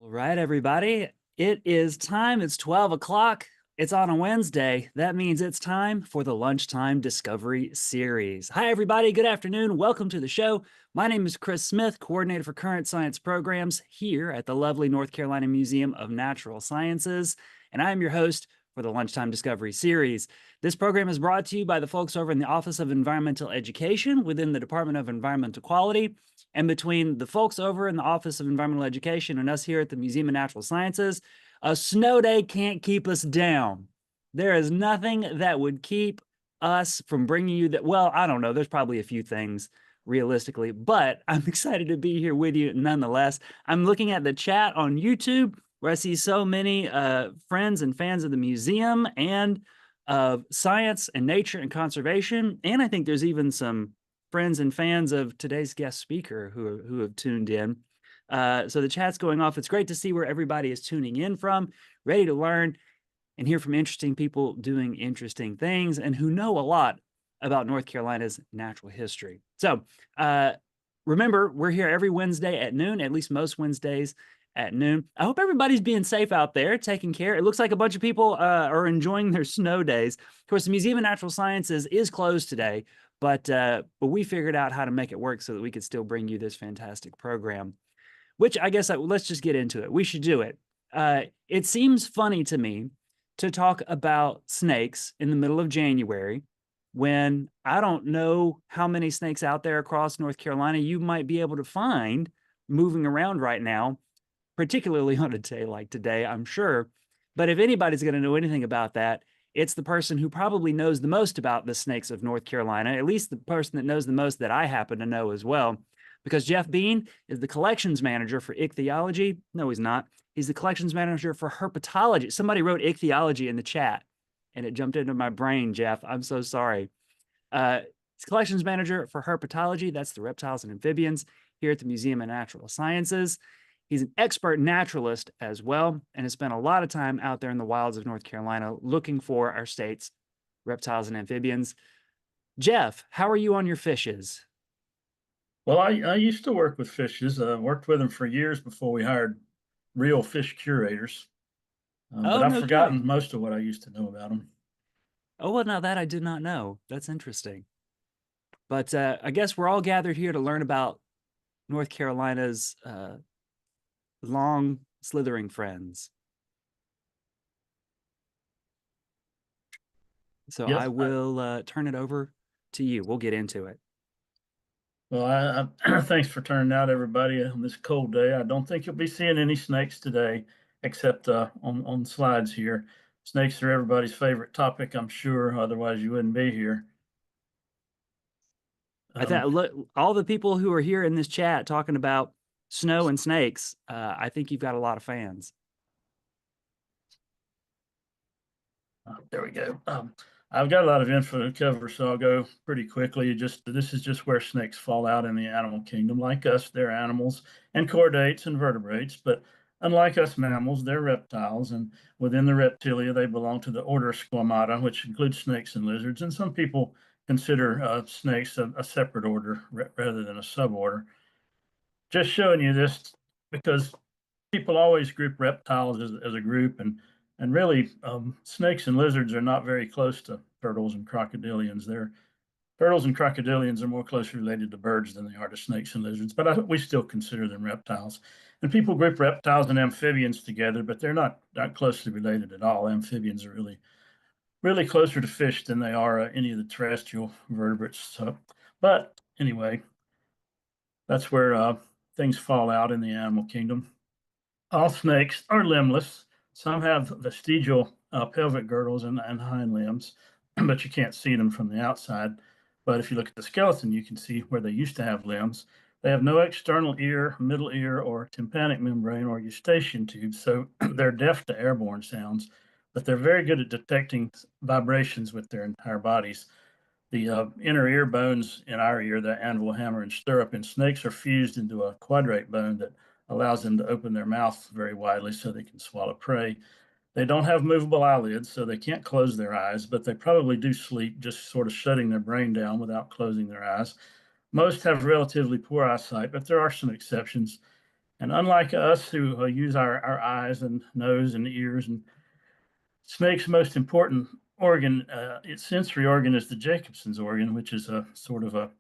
All right, everybody. It is time. It's 12 o'clock. It's on a Wednesday. That means it's time for the Lunchtime Discovery Series. Hi, everybody. Good afternoon. Welcome to the show. My name is Chris Smith, coordinator for current science programs here at the lovely North Carolina Museum of Natural Sciences. And I am your host for the Lunchtime Discovery Series. This program is brought to you by the folks over in the Office of Environmental Education within the Department of Environmental Quality. And between the folks over in the Office of Environmental Education and us here at the Museum of Natural Sciences, a snow day can't keep us down. There is nothing that would keep us from bringing you that. Well, I don't know. There's probably a few things realistically, but I'm excited to be here with you nonetheless. I'm looking at the chat on YouTube where I see so many friends and fans of the museum and of science and nature and conservation. And I think there's even some friends and fans of today's guest speaker who have tuned in. So the chat's going off. It's great to see where everybody is tuning in from, ready to learn and hear from interesting people doing interesting things and who know a lot about North Carolina's natural history. So remember, we're here every Wednesday at noon, at least most Wednesdays at noon. I hope everybody's being safe out there, taking care. It looks like a bunch of people are enjoying their snow days. Of course, the Museum of Natural Sciences is closed today, but we figured out how to make it work so that we could still bring you this fantastic program, which I guess let's just get into it. We should do it. It seems funny to me to talk about snakes in the middle of January when I don't know how many snakes out there across North Carolina you might be able to find moving around right now, particularly on a day like today, I'm sure. But if anybody's going to know anything about that, it's the person who probably knows the most about the snakes of North Carolina, at least the person that knows the most that I happen to know as well, because Jeff Beane is the collections manager for ichthyology. No, he's not. He's the collections manager for herpetology. Somebody wrote ichthyology in the chat, and it jumped into my brain, Jeff. I'm so sorry. He's collections manager for herpetology. That's the reptiles and amphibians here at the Museum of Natural Sciences. He's an expert naturalist as well, and has spent a lot of time out there in the wilds of North Carolina looking for our state's reptiles and amphibians. Jeff, how are you on your fishes? Well, I used to work with fishes. Worked with them for years before we hired real fish curators. But Oh, I've no forgotten kidding. most of what I used to know about them. Oh, well, now that I did not know. That's interesting. But I guess we're all gathered here to learn about North Carolina's long slithering friends. So I Yes. will turn it over to you. We'll get into it. Well, thanks for turning out, everybody, on this cold day. I don't think you'll be seeing any snakes today, except on slides here. Snakes are everybody's favorite topic, I'm sure. Otherwise, you wouldn't be here. I Um, thought look, all the people who are here in this chat talking about snow and snakes. I think you've got a lot of fans. There we go. I've got a lot of info to cover, so I'll go pretty quickly. This is just where snakes fall out in the animal kingdom. Like us, they're animals and chordates and vertebrates, but unlike us mammals, they're reptiles, and within the reptilia, they belong to the order Squamata, which includes snakes and lizards. And some people consider snakes a separate order rather than a suborder. Just showing you this because people always group reptiles as a group, and really snakes and lizards are not very close to turtles and crocodilians. Turtles and crocodilians are more closely related to birds than they are to snakes and lizards, but we still consider them reptiles. And people group reptiles and amphibians together, but they're not closely related at all. Amphibians are really closer to fish than they are any of the terrestrial vertebrates. So, but anyway, that's where things fall out in the animal kingdom. All snakes are limbless. Some have vestigial pelvic girdles and hind limbs, but you can't see them from the outside. But if you look at the skeleton, you can see where they used to have limbs. They have no external ear, middle ear, or tympanic membrane or eustachian tube, so they're deaf to airborne sounds, but they're very good at detecting vibrations with their entire bodies. The inner ear bones in our ear, the anvil, hammer, and stirrup in snakes, are fused into a quadrate bone that allows them to open their mouth very widely so they can swallow prey. They don't have movable eyelids, so they can't close their eyes, but they probably do sleep, just sort of shutting their brain down without closing their eyes. Most have relatively poor eyesight, but there are some exceptions. And unlike us who use our eyes and nose and ears, and snake's most important organ, its sensory organ is the Jacobson's organ, which is a sort of a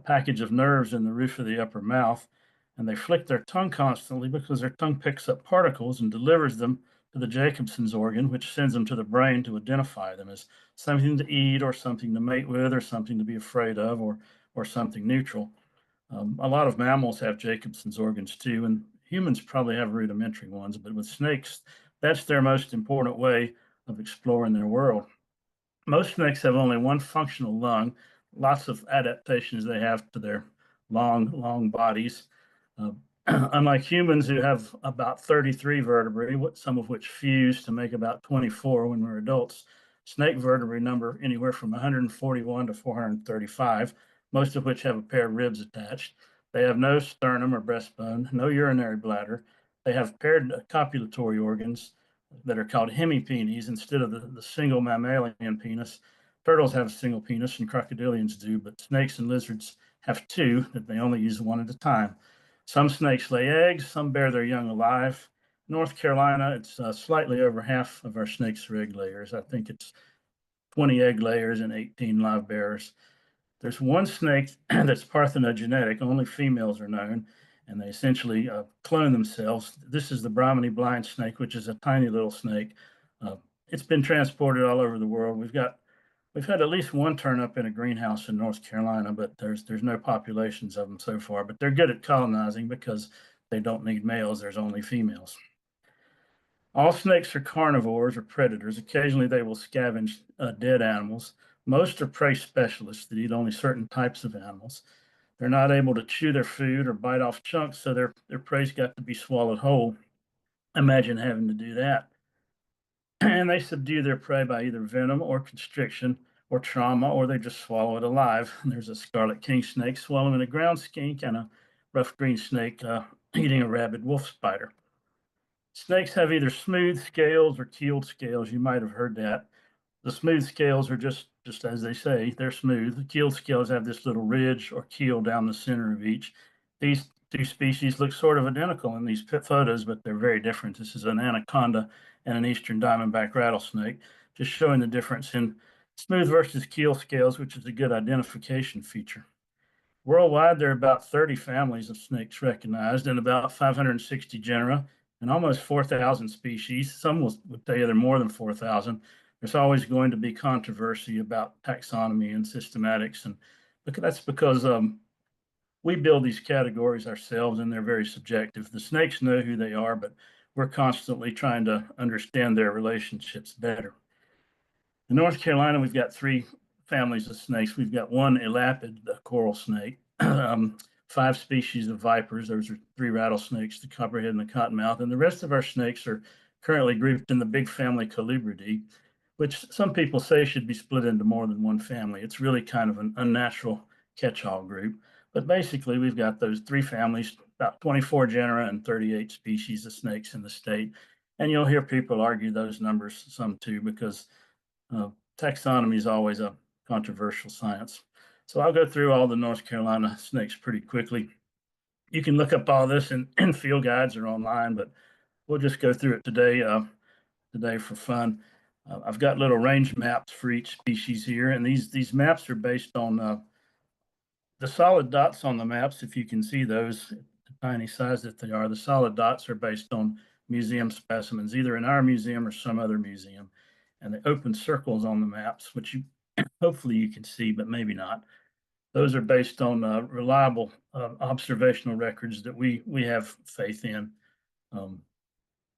package of nerves in the roof of the upper mouth. And they flick their tongue constantly because their tongue picks up particles and delivers them to the Jacobson's organ, which sends them to the brain to identify them as something to eat or something to mate with or something to be afraid of or something neutral. A lot of mammals have Jacobson's organs too, and humans probably have rudimentary ones, but with snakes, that's their most important way of exploring their world. Most snakes have only one functional lung, lots of adaptations they have to their long bodies. Uh, Unlike humans who have about 33 vertebrae, some of which fuse to make about 24 when we're adults, snake vertebrae number anywhere from 141 to 435, most of which have a pair of ribs attached. They have no sternum or breastbone, no urinary bladder. They have paired copulatory organs that are called hemipenes instead of the single mammalian penis. Turtles have a single penis and crocodilians do, but snakes and lizards have two that they only use one at a time. Some snakes lay eggs, some bear their young alive. North Carolina, it's slightly over half of our snakes are egg layers. I think it's 20 egg layers and 18 live bearers. There's one snake that's parthenogenetic, only females are known, and they essentially clone themselves. This is the Brahminy blind snake, which is a tiny little snake. Uh, it's been transported all over the world. We've had at least one turn up in a greenhouse in North Carolina, but there's no populations of them so far. But they're good at colonizing because they don't need males. There's only females. All snakes are carnivores or predators. Occasionally, they will scavenge dead animals. Most are prey specialists that eat only certain types of animals. They're not able to chew their food or bite off chunks, so their prey's got to be swallowed whole. Imagine having to do that. And they subdue their prey by either venom or constriction or trauma, or they just swallow it alive. And there's a scarlet king snake swallowing a ground skink and a rough green snake eating a rabid wolf spider. Snakes have either smooth scales or keeled scales. You might have heard that. The smooth scales are just as they say, they're smooth. The keeled scales have this little ridge or keel down the center of each. These two species look sort of identical in these photos, but they're very different. This is an anaconda and an eastern diamondback rattlesnake, just showing the difference in smooth versus keel scales, which is a good identification feature. Worldwide, there are about 30 families of snakes recognized and about 560 genera and almost 4,000 species. Some would tell you there are more than 4,000. There's always going to be controversy about taxonomy and systematics, and that's because we build these categories ourselves, and they're very subjective. The snakes know who they are, but we're constantly trying to understand their relationships better. In North Carolina, we've got three families of snakes. We've got one elapid coral snake, 5 species of vipers. Those are 3 rattlesnakes, the copperhead and the cottonmouth. And the rest of our snakes are currently grouped in the big family Colubridae, which some people say should be split into more than one family. It's really kind of an unnatural catch-all group. But basically, we've got those 3 families, about 24 genera and 38 species of snakes in the state. And you'll hear people argue those numbers some too, because uh, taxonomy is always a controversial science. So I'll go through all the North Carolina snakes pretty quickly. You can look up all this in field guides or online, but we'll just go through it today for fun. I've got little range maps for each species here, and these maps are based on the solid dots on the maps. If you can see those, the tiny size that they are, the solid dots are based on museum specimens, either in our museum or some other museum. And the open circles on the maps, which you hopefully you can see, but maybe not. Those are based on reliable observational records that we have faith in. Um,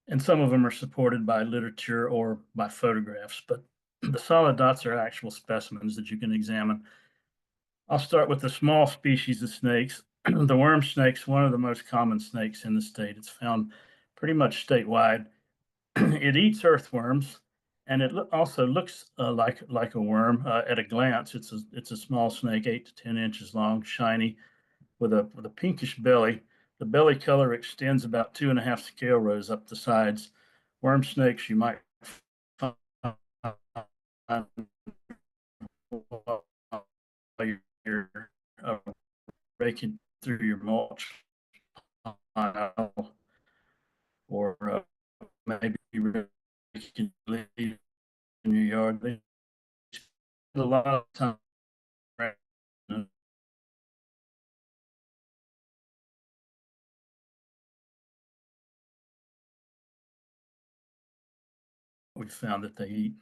and some of them are supported by literature or by photographs, but the solid dots are actual specimens that you can examine. I'll start with the small species of snakes. The worm snake's one of the most common snakes in the state. It's found pretty much statewide. It eats earthworms, and it also looks like a worm at a glance. It's a small snake, 8 to 10 inches long, shiny, with a pinkish belly. The belly color extends about 2.5 scale rows up the sides. Worm snakes you might find while you're raking through your mulch pile. lot of time we found that they eat.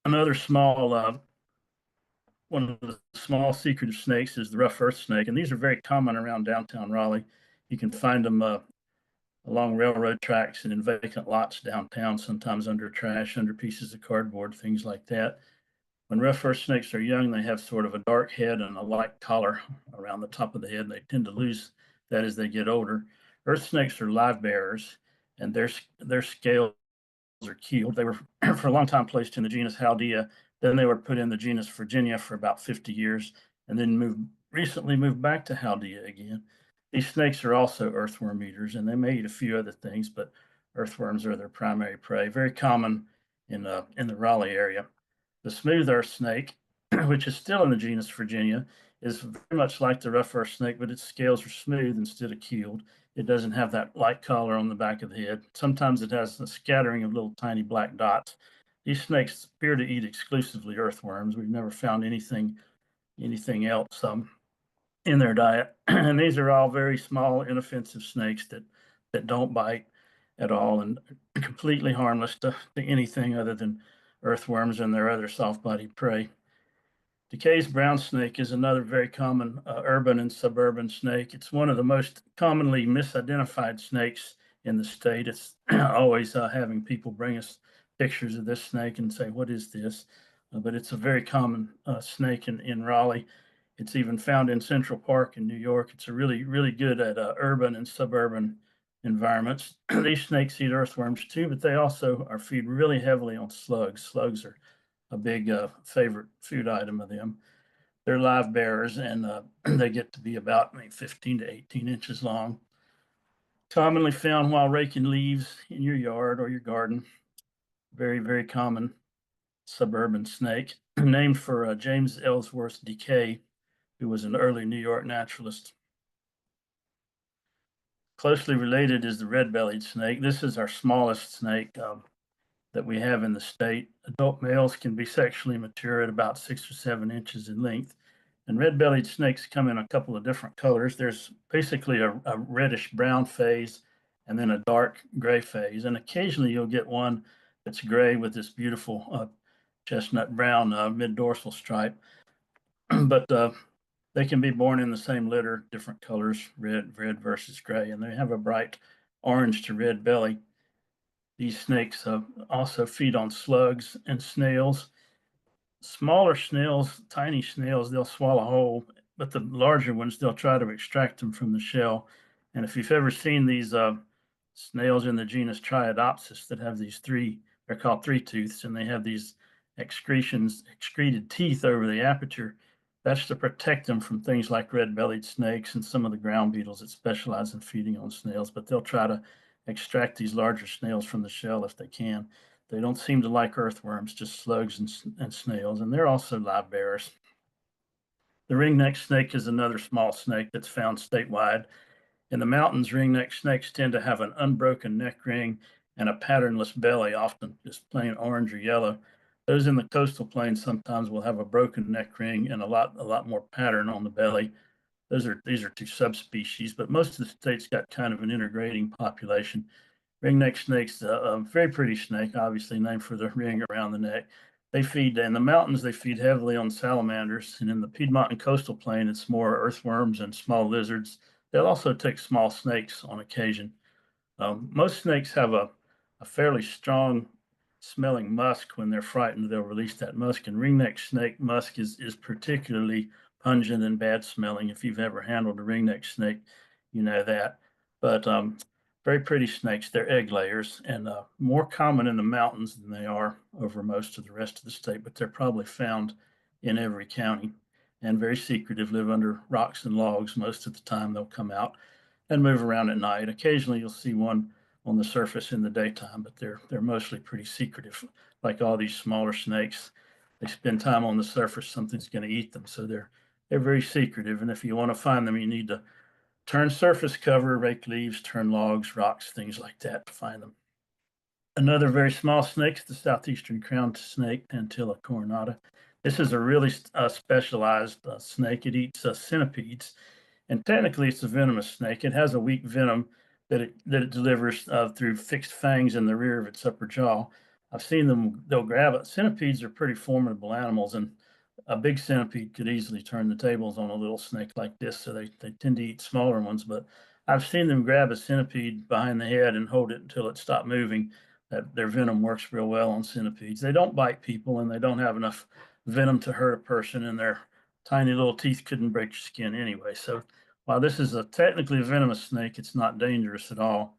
Another one of the small secretive snakes is the rough earth snake, and these are very common around downtown Raleigh. You can find them along railroad tracks and in vacant lots downtown, sometimes under trash, under pieces of cardboard, things like that. When rough earth snakes are young, they have sort of a dark head and a light collar around the top of the head, and they tend to lose that as they get older. Earth snakes are live bearers, and their scales are keeled. They were for a long time placed in the genus Haldea. Then they were put in the genus Virginia for about 50 years, and then recently moved back to Haldea again. These snakes are also earthworm eaters, and they may eat a few other things, but earthworms are their primary prey. Very common in the Raleigh area. The smooth earth snake, which is still in the genus Virginia, is very much like the rough earth snake, but its scales are smooth instead of keeled. It doesn't have that light collar on the back of the head. Sometimes it has a scattering of little tiny black dots. These snakes appear to eat exclusively earthworms. We've never found anything else in their diet. And these are all very small, inoffensive snakes that don't bite at all and completely harmless to anything other than earthworms and their other soft-bodied prey. DeKay's brown snake is another very common urban and suburban snake. It's one of the most commonly misidentified snakes in the state. It's always having people bring us pictures of this snake and say, what is this? But it's a very common snake in Raleigh. It's even found in Central Park in New York. It's a really good at urban and suburban environments. These snakes eat earthworms too, but they also are feed really heavily on slugs. Slugs are a big favorite food item of them. They're live bearers, and they get to be about 15 to 18 inches long. Commonly found while raking leaves in your yard or your garden. Very common suburban snake, named for James Ellsworth DeKay, who was an early New York naturalist. Closely related is the red-bellied snake. This is our smallest snake that we have in the state. Adult males can be sexually mature at about 6 or 7 inches in length. And red-bellied snakes come in a couple of different colors. There's basically a reddish brown phase and then a dark gray phase. And occasionally you'll get one that's gray with this beautiful chestnut brown mid-dorsal stripe. But they can be born in the same litter, different colors, red versus gray, and they have a bright orange to red belly. These snakes also feed on slugs and snails. Smaller snails, tiny snails, they'll swallow whole, but the larger ones, they'll try to extract them from the shell. And if you've ever seen these snails in the genus Triadopsis that have these they're called three tooths, and they have these excreted teeth over the aperture. That's to protect them from things like red-bellied snakes and some of the ground beetles that specialize in feeding on snails, but they'll try to extract these larger snails from the shell if they can. They don't seem to like earthworms, just slugs and snails, and they're also live bearers. The ringneck snake is another small snake that's found statewide. In the mountains, ringneck snakes tend to have an unbroken neck ring and a patternless belly, often just plain orange or yellow. Those in the coastal plains sometimes will have a broken neck ring and a lot more pattern on the belly. These are two subspecies, but most of the state's got kind of an integrating population. Ringneck snake's a very pretty snake, obviously named for the ring around the neck. They feed in the mountains, they feed heavily on salamanders, and in the Piedmont and coastal plain, it's more earthworms and small lizards. They'll also take small snakes on occasion. Most snakes have a fairly strong smelling musk. When they're frightened, they'll release that musk, and ringneck snake musk is particularly pungent and bad smelling. If you've ever handled a ringneck snake, you know that. But very pretty snakes. They're egg layers, and more common in the mountains than they are over most of the rest of the state, but they're probably found in every county, and very secretive, live under rocks and logs. Most of the time they'll come out and move around at night. Occasionally you'll see one on the surface in the daytime, but they're mostly pretty secretive. Like all these smaller snakes, they spend time on the surface, something's going to eat them. So they're very secretive. And if you want to find them, you need to turn surface cover, rake leaves, turn logs, rocks, things like that to find them. Another very small snake is the southeastern crowned snake, Pantilla coronata. This is a really specialized snake. It eats centipedes, and technically it's a venomous snake. It has a weak venom that it delivers through fixed fangs in the rear of its upper jaw. I've seen them; they'll grab it. Centipedes are pretty formidable animals, and a big centipede could easily turn the tables on a little snake like this. So they tend to eat smaller ones, but I've seen them grab a centipede behind the head and hold it until it stopped moving. That their venom works real well on centipedes. They don't bite people, and they don't have enough venom to hurt a person, and their tiny little teeth couldn't break your skin anyway. So while this is a technically venomous snake, it's not dangerous at all.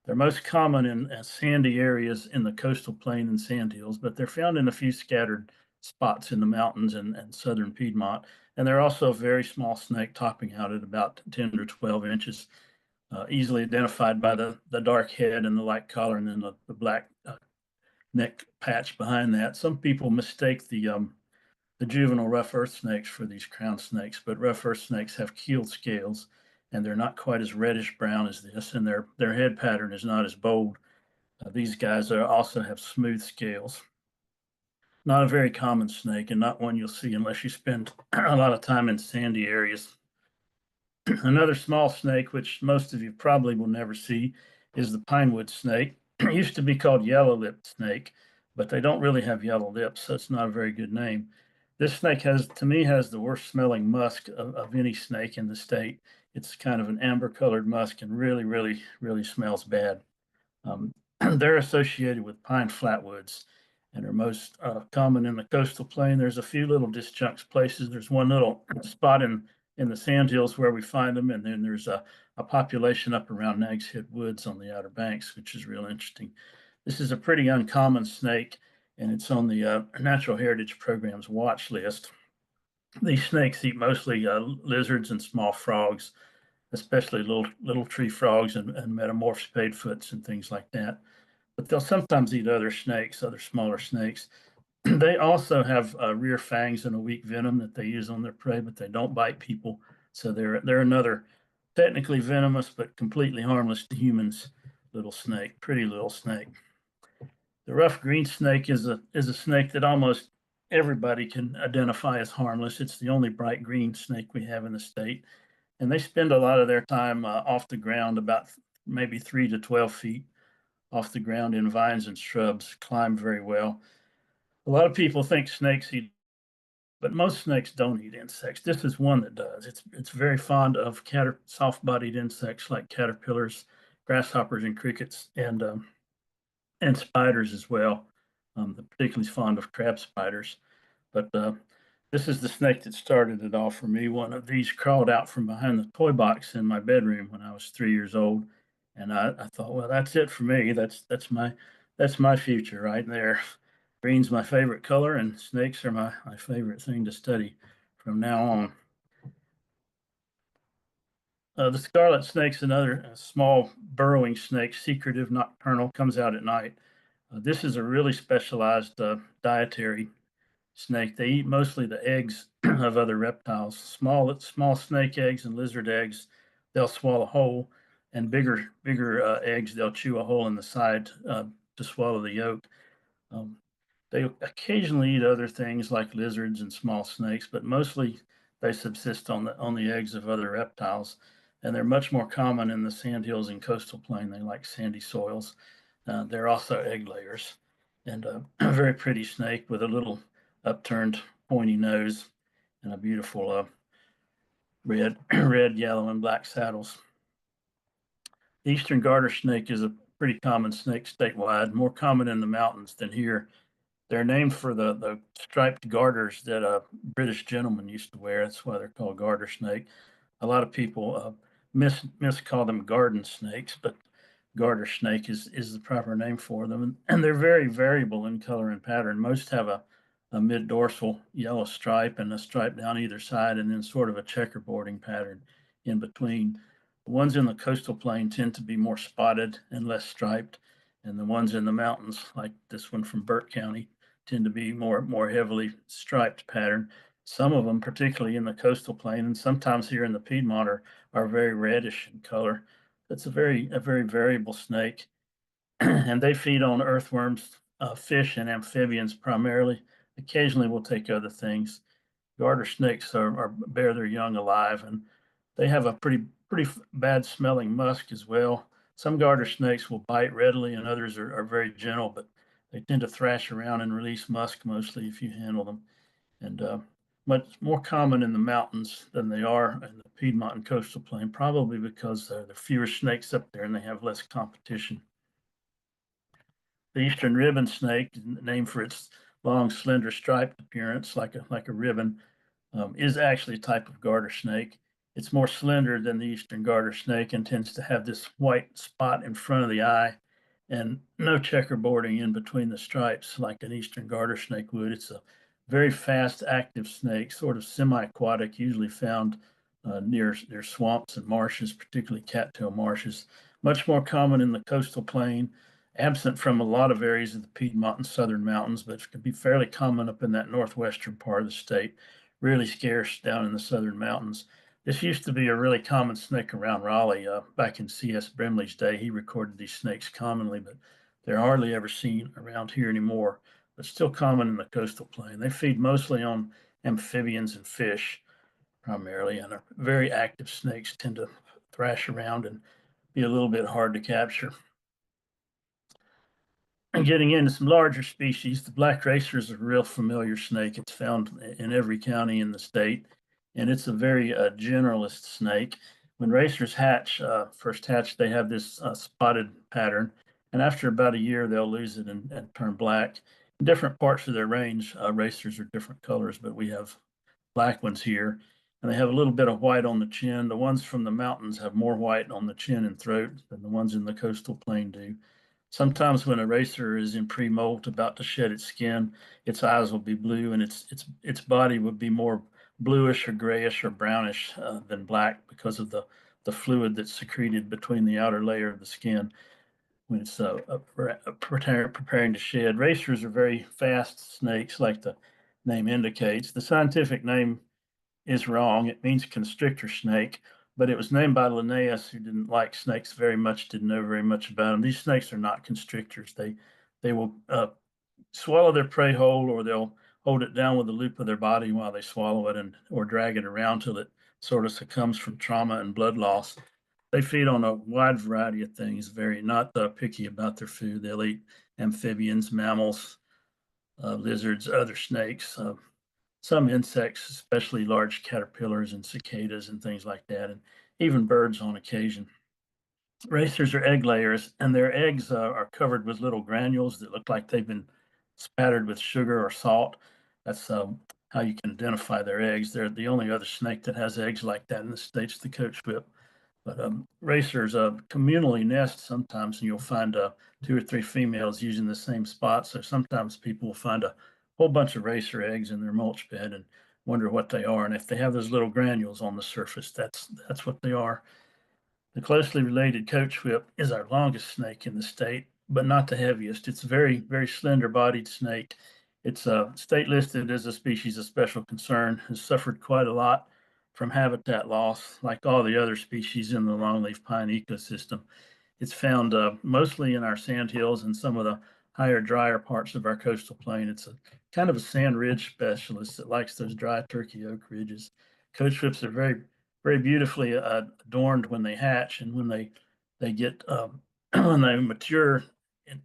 They're most common in sandy areas in the coastal plain and sandhills, but they're found in a few scattered spots in the mountains and southern Piedmont. And they're also a very small snake, topping out at about 10 or 12 inches, easily identified by the dark head and the light collar, and then the black neck patch behind that. Some people mistake the juvenile rough earth snakes for these crown snakes, but rough earth snakes have keeled scales, and they're not quite as reddish brown as this, and their head pattern is not as bold. These guys also have smooth scales. Not a very common snake, and not one you'll see unless you spend a lot of time in sandy areas. Another small snake, which most of you probably will never see, is the pinewood snake. It used to be called yellow-lipped snake, but they don't really have yellow lips, so it's not a very good name. This snake to me, has the worst smelling musk of any snake in the state. It's kind of an amber colored musk and really, really, really smells bad. Um, they're associated with pine flatwoods and are most common in the coastal plain. There's a few little disjunct places. There's one little spot in the sandhills where we find them, and then there's a population up around Nags Head Woods on the Outer Banks, which is real interesting. This is a pretty uncommon snake, and it's on the Natural Heritage Program's watch list. These snakes eat mostly lizards and small frogs, especially little tree frogs and metamorph spadefoots and things like that. But they'll sometimes eat other snakes, other smaller snakes. They also have rear fangs and a weak venom that they use on their prey, but they don't bite people. So they're another technically venomous but completely harmless to humans little snake, pretty little snake. The rough green snake is a snake that almost everybody can identify as harmless. It's the only bright green snake we have in the state, and they spend a lot of their time off the ground, about maybe 3 to 12 feet off the ground in vines and shrubs, climb very well. A lot of people think snakes eat, but most snakes don't eat insects. This is one that does. It's very fond of soft-bodied insects like caterpillars, grasshoppers, and crickets, and spiders as well. Particularly fond of crab spiders. But this is the snake that started it all for me. One of these crawled out from behind the toy box in my bedroom when I was 3 years old, and I thought, well, that's it for me. That's my future right there. Green's my favorite color, and snakes are my favorite thing to study from now on. The scarlet snake's another small burrowing snake, secretive, nocturnal, comes out at night. This is a really specialized dietary snake. They eat mostly the eggs of other reptiles, small snake eggs and lizard eggs. They'll swallow whole, and bigger eggs they'll chew a hole in the side to swallow the yolk. Um, they occasionally eat other things like lizards and small snakes, but mostly they subsist on the eggs of other reptiles. And they're much more common in the sandhills and coastal plain. They like sandy soils. They're also egg layers, and a very pretty snake with a little upturned pointy nose and a beautiful red, yellow, and black saddles. The eastern garter snake is a pretty common snake statewide, more common in the mountains than here. They're named for the striped garters that a British gentleman used to wear. That's why they're called garter snake. A lot of people miscall them garden snakes, but garter snake is the proper name for them. And they're very variable in color and pattern. Most have a mid dorsal yellow stripe and a stripe down either side, and then sort of a checkerboarding pattern in between. The ones in the coastal plain tend to be more spotted and less striped, and the ones in the mountains, like this one from Burt County, tend to be more heavily striped pattern. Some of them, particularly in the coastal plain, and sometimes here in the Piedmont, are very reddish in color. It's a very variable snake. and they feed on earthworms, fish, and amphibians primarily. Occasionally, will take other things. Garter snakes bear their young alive, and they have a pretty bad smelling musk as well. Some garter snakes will bite readily, and others are very gentle, but they tend to thrash around and release musk mostly if you handle them. And much more common in the mountains than they are in the Piedmont and coastal plain, probably because there are fewer snakes up there and they have less competition. The eastern ribbon snake, named for its long, slender, striped appearance, like a ribbon, is actually a type of garter snake. It's more slender than the eastern garter snake and tends to have this white spot in front of the eye and no checkerboarding in between the stripes like an eastern garter snake would. It's a very fast, active snake, sort of semi-aquatic, usually found near swamps and marshes, particularly cattail marshes. Much more common in the coastal plain, absent from a lot of areas of the Piedmont and Southern Mountains, but it can be fairly common up in that northwestern part of the state, really scarce down in the Southern Mountains. This used to be a really common snake around Raleigh. Back in C.S. Brimley's day, he recorded these snakes commonly, but they're hardly ever seen around here anymore, but still common in the coastal plain. They feed mostly on amphibians and fish primarily, and are very active snakes, tend to thrash around and be a little bit hard to capture. And getting into some larger species, the black racer is a real familiar snake. It's found in every county in the state, and it's a very generalist snake. When racers first hatch, they have this spotted pattern, and after about a year, they'll lose it and turn black. In different parts of their range, racers are different colors, but we have black ones here, and they have a little bit of white on the chin. The ones from the mountains have more white on the chin and throat than the ones in the coastal plain do. Sometimes when a racer is in pre-molt about to shed its skin, its eyes will be blue and its body would be more bluish or grayish or brownish than black because of the fluid that's secreted between the outer layer of the skin when it's preparing to shed. Racers are very fast snakes, like the name indicates. The scientific name is wrong. It means constrictor snake, but it was named by Linnaeus, who didn't like snakes very much, didn't know very much about them. These snakes are not constrictors. They will swallow their prey whole, or they'll hold it down with the loop of their body while they swallow it, and or drag it around till it sort of succumbs from trauma and blood loss. They feed on a wide variety of things, very not picky about their food. They'll eat amphibians, mammals, lizards, other snakes, some insects, especially large caterpillars and cicadas and things like that, and even birds on occasion. Racers are egg layers, and their eggs are covered with little granules that look like they've been spattered with sugar or salt. That's how you can identify their eggs. They're the only other snake that has eggs like that in the States, the coach whip. But racers communally nest sometimes, and you'll find two or three females using the same spot. So sometimes people will find a whole bunch of racer eggs in their mulch bed and wonder what they are. And if they have those little granules on the surface, that's what they are. The closely related coach whip is our longest snake in the state, but not the heaviest. It's a very slender bodied snake. It's state listed as a species of special concern, has suffered quite a lot from habitat loss, like all the other species in the longleaf pine ecosystem. It's found mostly in our sand hills and some of the higher, drier parts of our coastal plain. It's a kind of a sand ridge specialist that likes those dry turkey oak ridges. Coach whips are very beautifully adorned when they hatch, and when they get when they mature.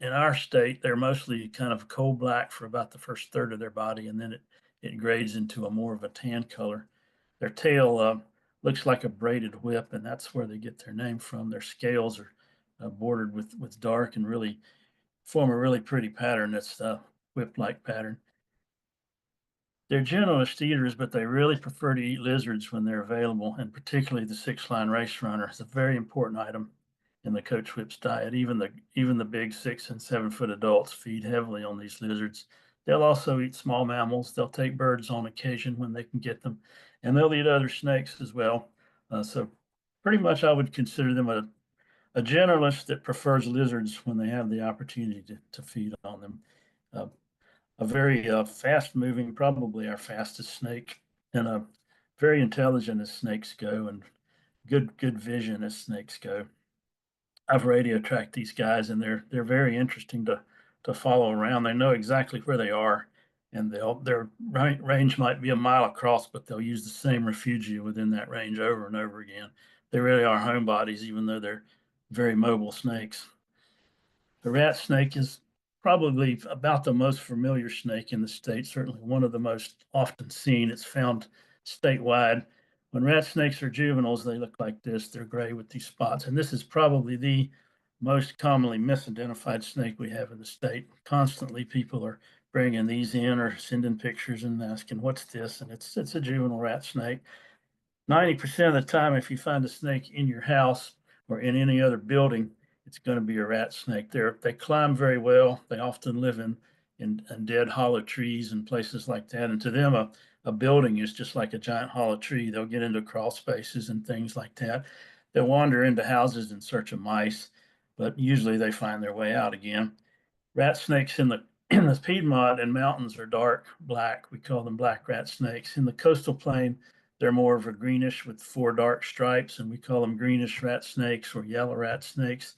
In our state, they're mostly kind of coal black for about the first third of their body, and then it grades into a more of a tan color. Their tail looks like a braided whip, and that's where they get their name from. Their scales are bordered with dark and really form a really pretty pattern. That's a whip-like pattern. They're generalist eaters, but they really prefer to eat lizards when they're available, and particularly the six-line race runner is a very important item in the coach whip's diet. Even the big 6 and 7 foot adults feed heavily on these lizards. They'll also eat small mammals. They'll take birds on occasion when they can get them, and they'll eat other snakes as well. So pretty much I would consider them a generalist that prefers lizards when they have the opportunity to feed on them. Uh, a very fast moving, probably our fastest snake, and very intelligent as snakes go, and good vision as snakes go. I've radio tracked these guys, and they're very interesting to follow around. They know exactly where they are, and their range might be a mile across, but they'll use the same refugia within that range over and over again. They really are homebodies, even though they're very mobile snakes. The rat snake is probably about the most familiar snake in the state, certainly one of the most often seen. It's found statewide. When rat snakes are juveniles, they look like this. They're gray with these spots. And this is probably the most commonly misidentified snake we have in the state. Constantly, people are bringing these in or sending pictures and asking, what's this? And it's a juvenile rat snake. 90% of the time, if you find a snake in your house or in any other building, it's going to be a rat snake. They climb very well. They often live in dead hollow trees and places like that. And to them, a building is just like a giant hollow tree. They'll get into crawl spaces and things like that. They'll wander into houses in search of mice, but usually they find their way out again. Rat snakes in the in the Piedmont and mountains are dark black. We call them black rat snakes. In the coastal plain, they're more of a greenish with 4 dark stripes, and we call them greenish rat snakes or yellow rat snakes.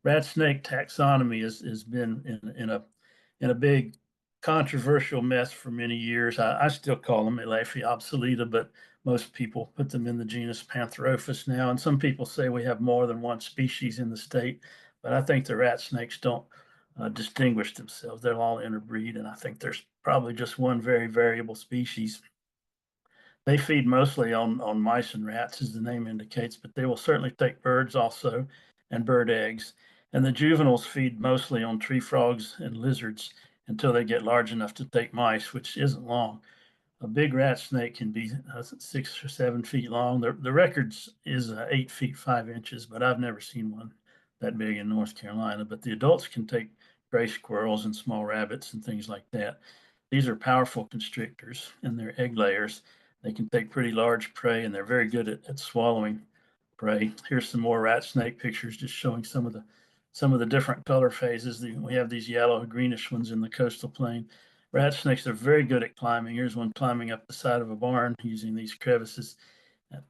Rat snake taxonomy has been in a big controversial mess for many years. I still call them Elaphia obsoleta, but most people put them in the genus Pantherophis now. And some people say we have more than one species in the state, but I think the rat snakes don't distinguish themselves. They're all interbreed, and I think there's probably just one very variable species. They feed mostly on mice and rats, as the name indicates, but they will certainly take birds also and bird eggs. And the juveniles feed mostly on tree frogs and lizards until they get large enough to take mice, which isn't long. A big rat snake can be 6 or 7 feet long. The records is 8 feet 5 inches, but I've never seen one that big in North Carolina. But the adults can take gray squirrels and small rabbits and things like that. These are powerful constrictors, and they're egg layers. They can take pretty large prey, and they're very good at swallowing prey. Here's some more rat snake pictures, just showing some of the different color phases. We have these yellow greenish ones in the coastal plain. Rat snakes are very good at climbing. Here's one climbing up the side of a barn using these crevices.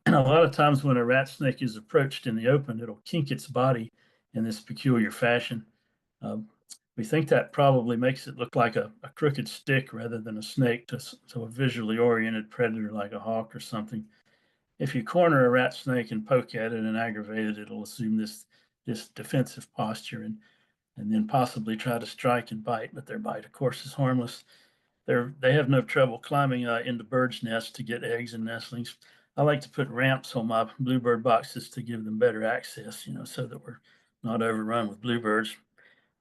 And a lot of times when a rat snake is approached in the open, it'll kink its body in this peculiar fashion. Um, we think that probably makes it look like a crooked stick rather than a snake to a visually oriented predator like a hawk or something. If you corner a rat snake and poke at it and aggravate it, it'll assume this defensive posture and then possibly try to strike and bite, but their bite, of course, is harmless. They have no trouble climbing into birds' nests to get eggs and nestlings. I like to put ramps on my bluebird boxes to give them better access, so that we're not overrun with bluebirds.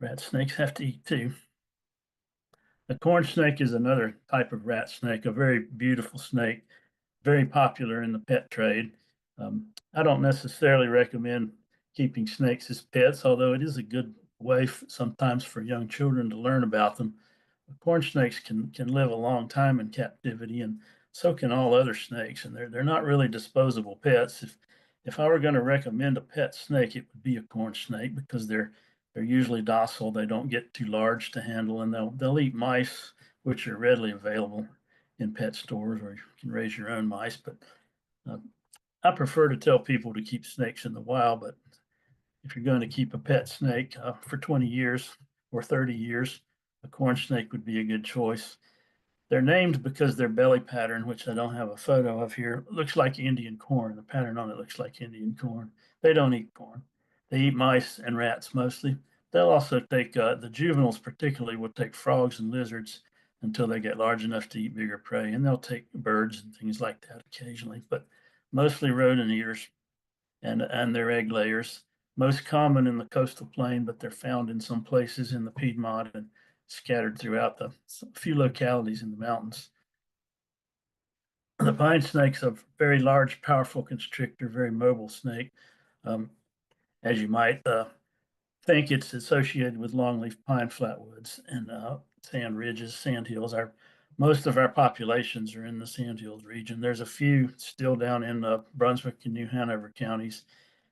Rat snakes have to eat too. The corn snake is another type of rat snake, a very beautiful snake, very popular in the pet trade. I don't necessarily recommend keeping snakes as pets, although it is a good way sometimes for young children to learn about them. Corn snakes can live a long time in captivity, and so can all other snakes, and they're not really disposable pets. If I were going to recommend a pet snake, it would be a corn snake because they're usually docile. They don't get too large to handle, and they'll eat mice, which are readily available in pet stores, or you can raise your own mice. But uh, I prefer to tell people to keep snakes in the wild. But if you're going to keep a pet snake for 20 years or 30 years, a corn snake would be a good choice. They're named because their belly pattern, which I don't have a photo of here, looks like Indian corn. The pattern on it looks like Indian corn. They don't eat corn. They eat mice and rats mostly. They'll also take, the juveniles particularly, will take frogs and lizards until they get large enough to eat bigger prey. And they'll take birds and things like that occasionally, but mostly rodent eaters and their egg layers. Most common in the coastal plain, but they're found in some places in the Piedmont and scattered throughout the few localities in the mountains. The pine snake's a very large, powerful constrictor, very mobile snake. Um, as you might think, it's associated with longleaf pine flatwoods and sand ridges, sand hills. Most of our populations are in the sand hills region. There's a few still down in Brunswick and New Hanover counties,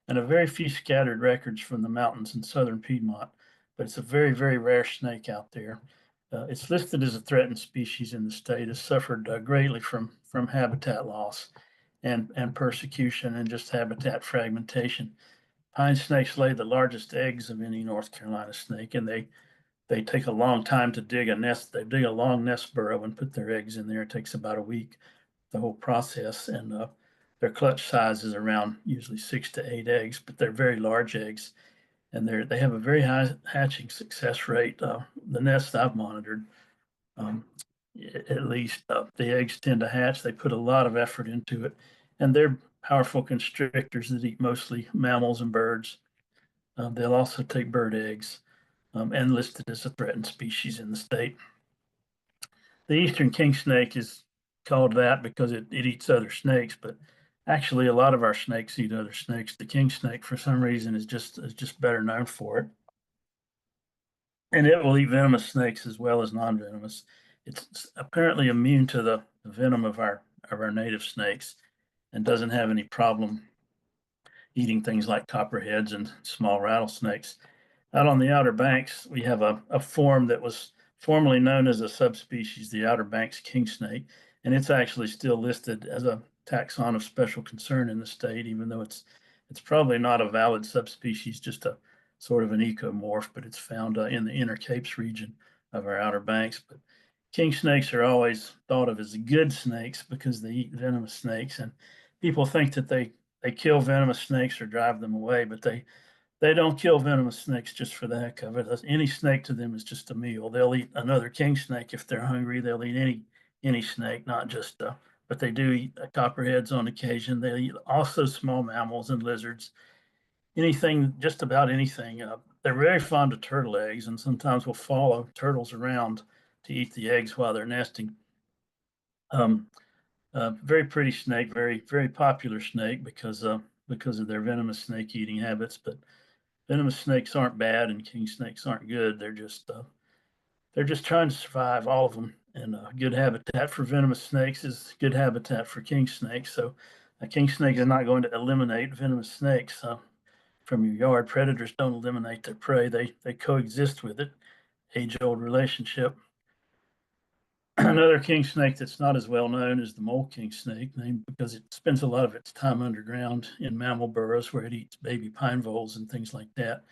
and a very few scattered records from the mountains in southern Piedmont. But it's a very, very rare snake out there. It's listed as a threatened species in the state. Has suffered greatly from habitat loss and persecution and just habitat fragmentation. Pine snakes lay the largest eggs of any North Carolina snake, and they take a long time to dig a nest. They dig a long nest burrow and put their eggs in there. It takes about a week, the whole process, and their clutch size is around usually 6 to 8 eggs, but they're very large eggs, and they have a very high hatching success rate. The nests I've monitored, um, at least the eggs tend to hatch. They put a lot of effort into it, and they're powerful constrictors that eat mostly mammals and birds. They'll also take bird eggs, and listed as a threatened species in the state. The eastern king snake is called that because it eats other snakes, but actually a lot of our snakes eat other snakes. The king snake, for some reason, is just better known for it, and it will eat venomous snakes as well as non-venomous. It's apparently immune to the venom of our native snakes and doesn't have any problem eating things like copperheads and small rattlesnakes. Out on the Outer Banks, we have a form that was formerly known as a subspecies, the Outer Banks king snake, and it's actually still listed as a taxon of special concern in the state, even though it's probably not a valid subspecies, just a sort of an ecomorph, but it's found in the Inner Capes region of our Outer Banks. But king snakes are always thought of as good snakes because they eat venomous snakes, and people think that they kill venomous snakes or drive them away, but they don't kill venomous snakes just for the heck of it. Any snake to them is just a meal. They'll eat another king snake if they're hungry. They'll eat any snake, not just but they do eat copperheads on occasion. They eat also small mammals and lizards. Anything, just about anything. They're very fond of turtle eggs, and sometimes will follow turtles around to eat the eggs while they're nesting. Um, very pretty snake, very popular snake because of their venomous snake eating habits. But venomous snakes aren't bad and king snakes aren't good. They're just trying to survive, all of them. And good habitat for venomous snakes is good habitat for king snakes. So a king snake is not going to eliminate venomous snakes from your yard. Predators don't eliminate their prey. They coexist with it. Age old relationship. Another king snake that's not as well known is the mole king snake, named because it spends a lot of its time underground in mammal burrows where it eats baby pine voles and things like that.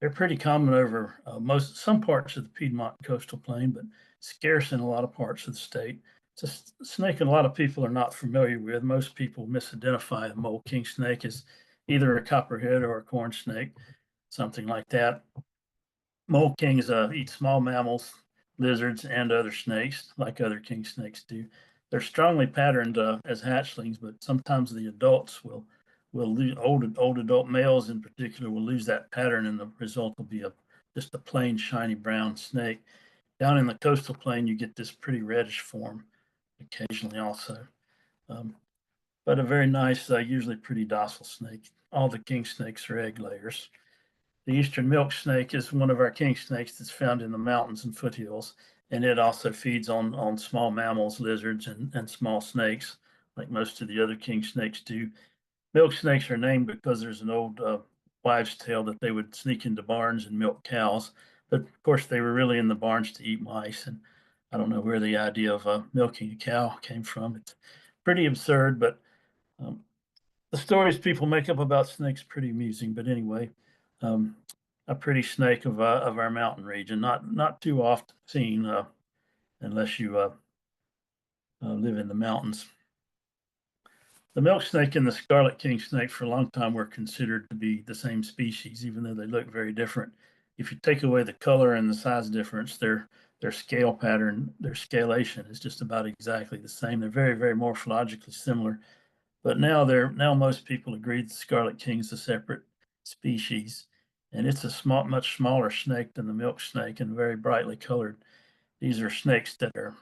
They're pretty common over some parts of the Piedmont coastal plain, but scarce in a lot of parts of the state. It's a snake a lot of people are not familiar with. Most people misidentify the mole king snake as either a copperhead or a corn snake, something like that. Mole kings eat small mammals, lizards, and other snakes, like other king snakes do. They're strongly patterned as hatchlings, but sometimes the adults will lose, old adult males in particular will lose that pattern, and the result will be just a plain shiny brown snake. Down in the coastal plain, you get this pretty reddish form occasionally also. Um, but a very nice, usually pretty docile snake. All the king snakes are egg layers. The eastern milk snake is one of our king snakes that's found in the mountains and foothills, and it also feeds on small mammals, lizards, and small snakes, like most of the other king snakes do. Milk snakes are named because there's an old wives' tale that they would sneak into barns and milk cows, but of course they were really in the barns to eat mice, and I don't know where the idea of milking a cow came from. It's pretty absurd, but um, the stories people make up about snakes pretty amusing. But anyway, um, a pretty snake of our mountain region, not too often seen unless you live in the mountains. The milk snake and the scarlet king snake for a long time were considered to be the same species, even though they look very different. If you take away the color and the size difference, their scale pattern, their scalation is just about exactly the same. They're very morphologically similar. But now most people agree that the scarlet king is a separate species, and it's much smaller snake than the milk snake and very brightly colored. These are snakes that are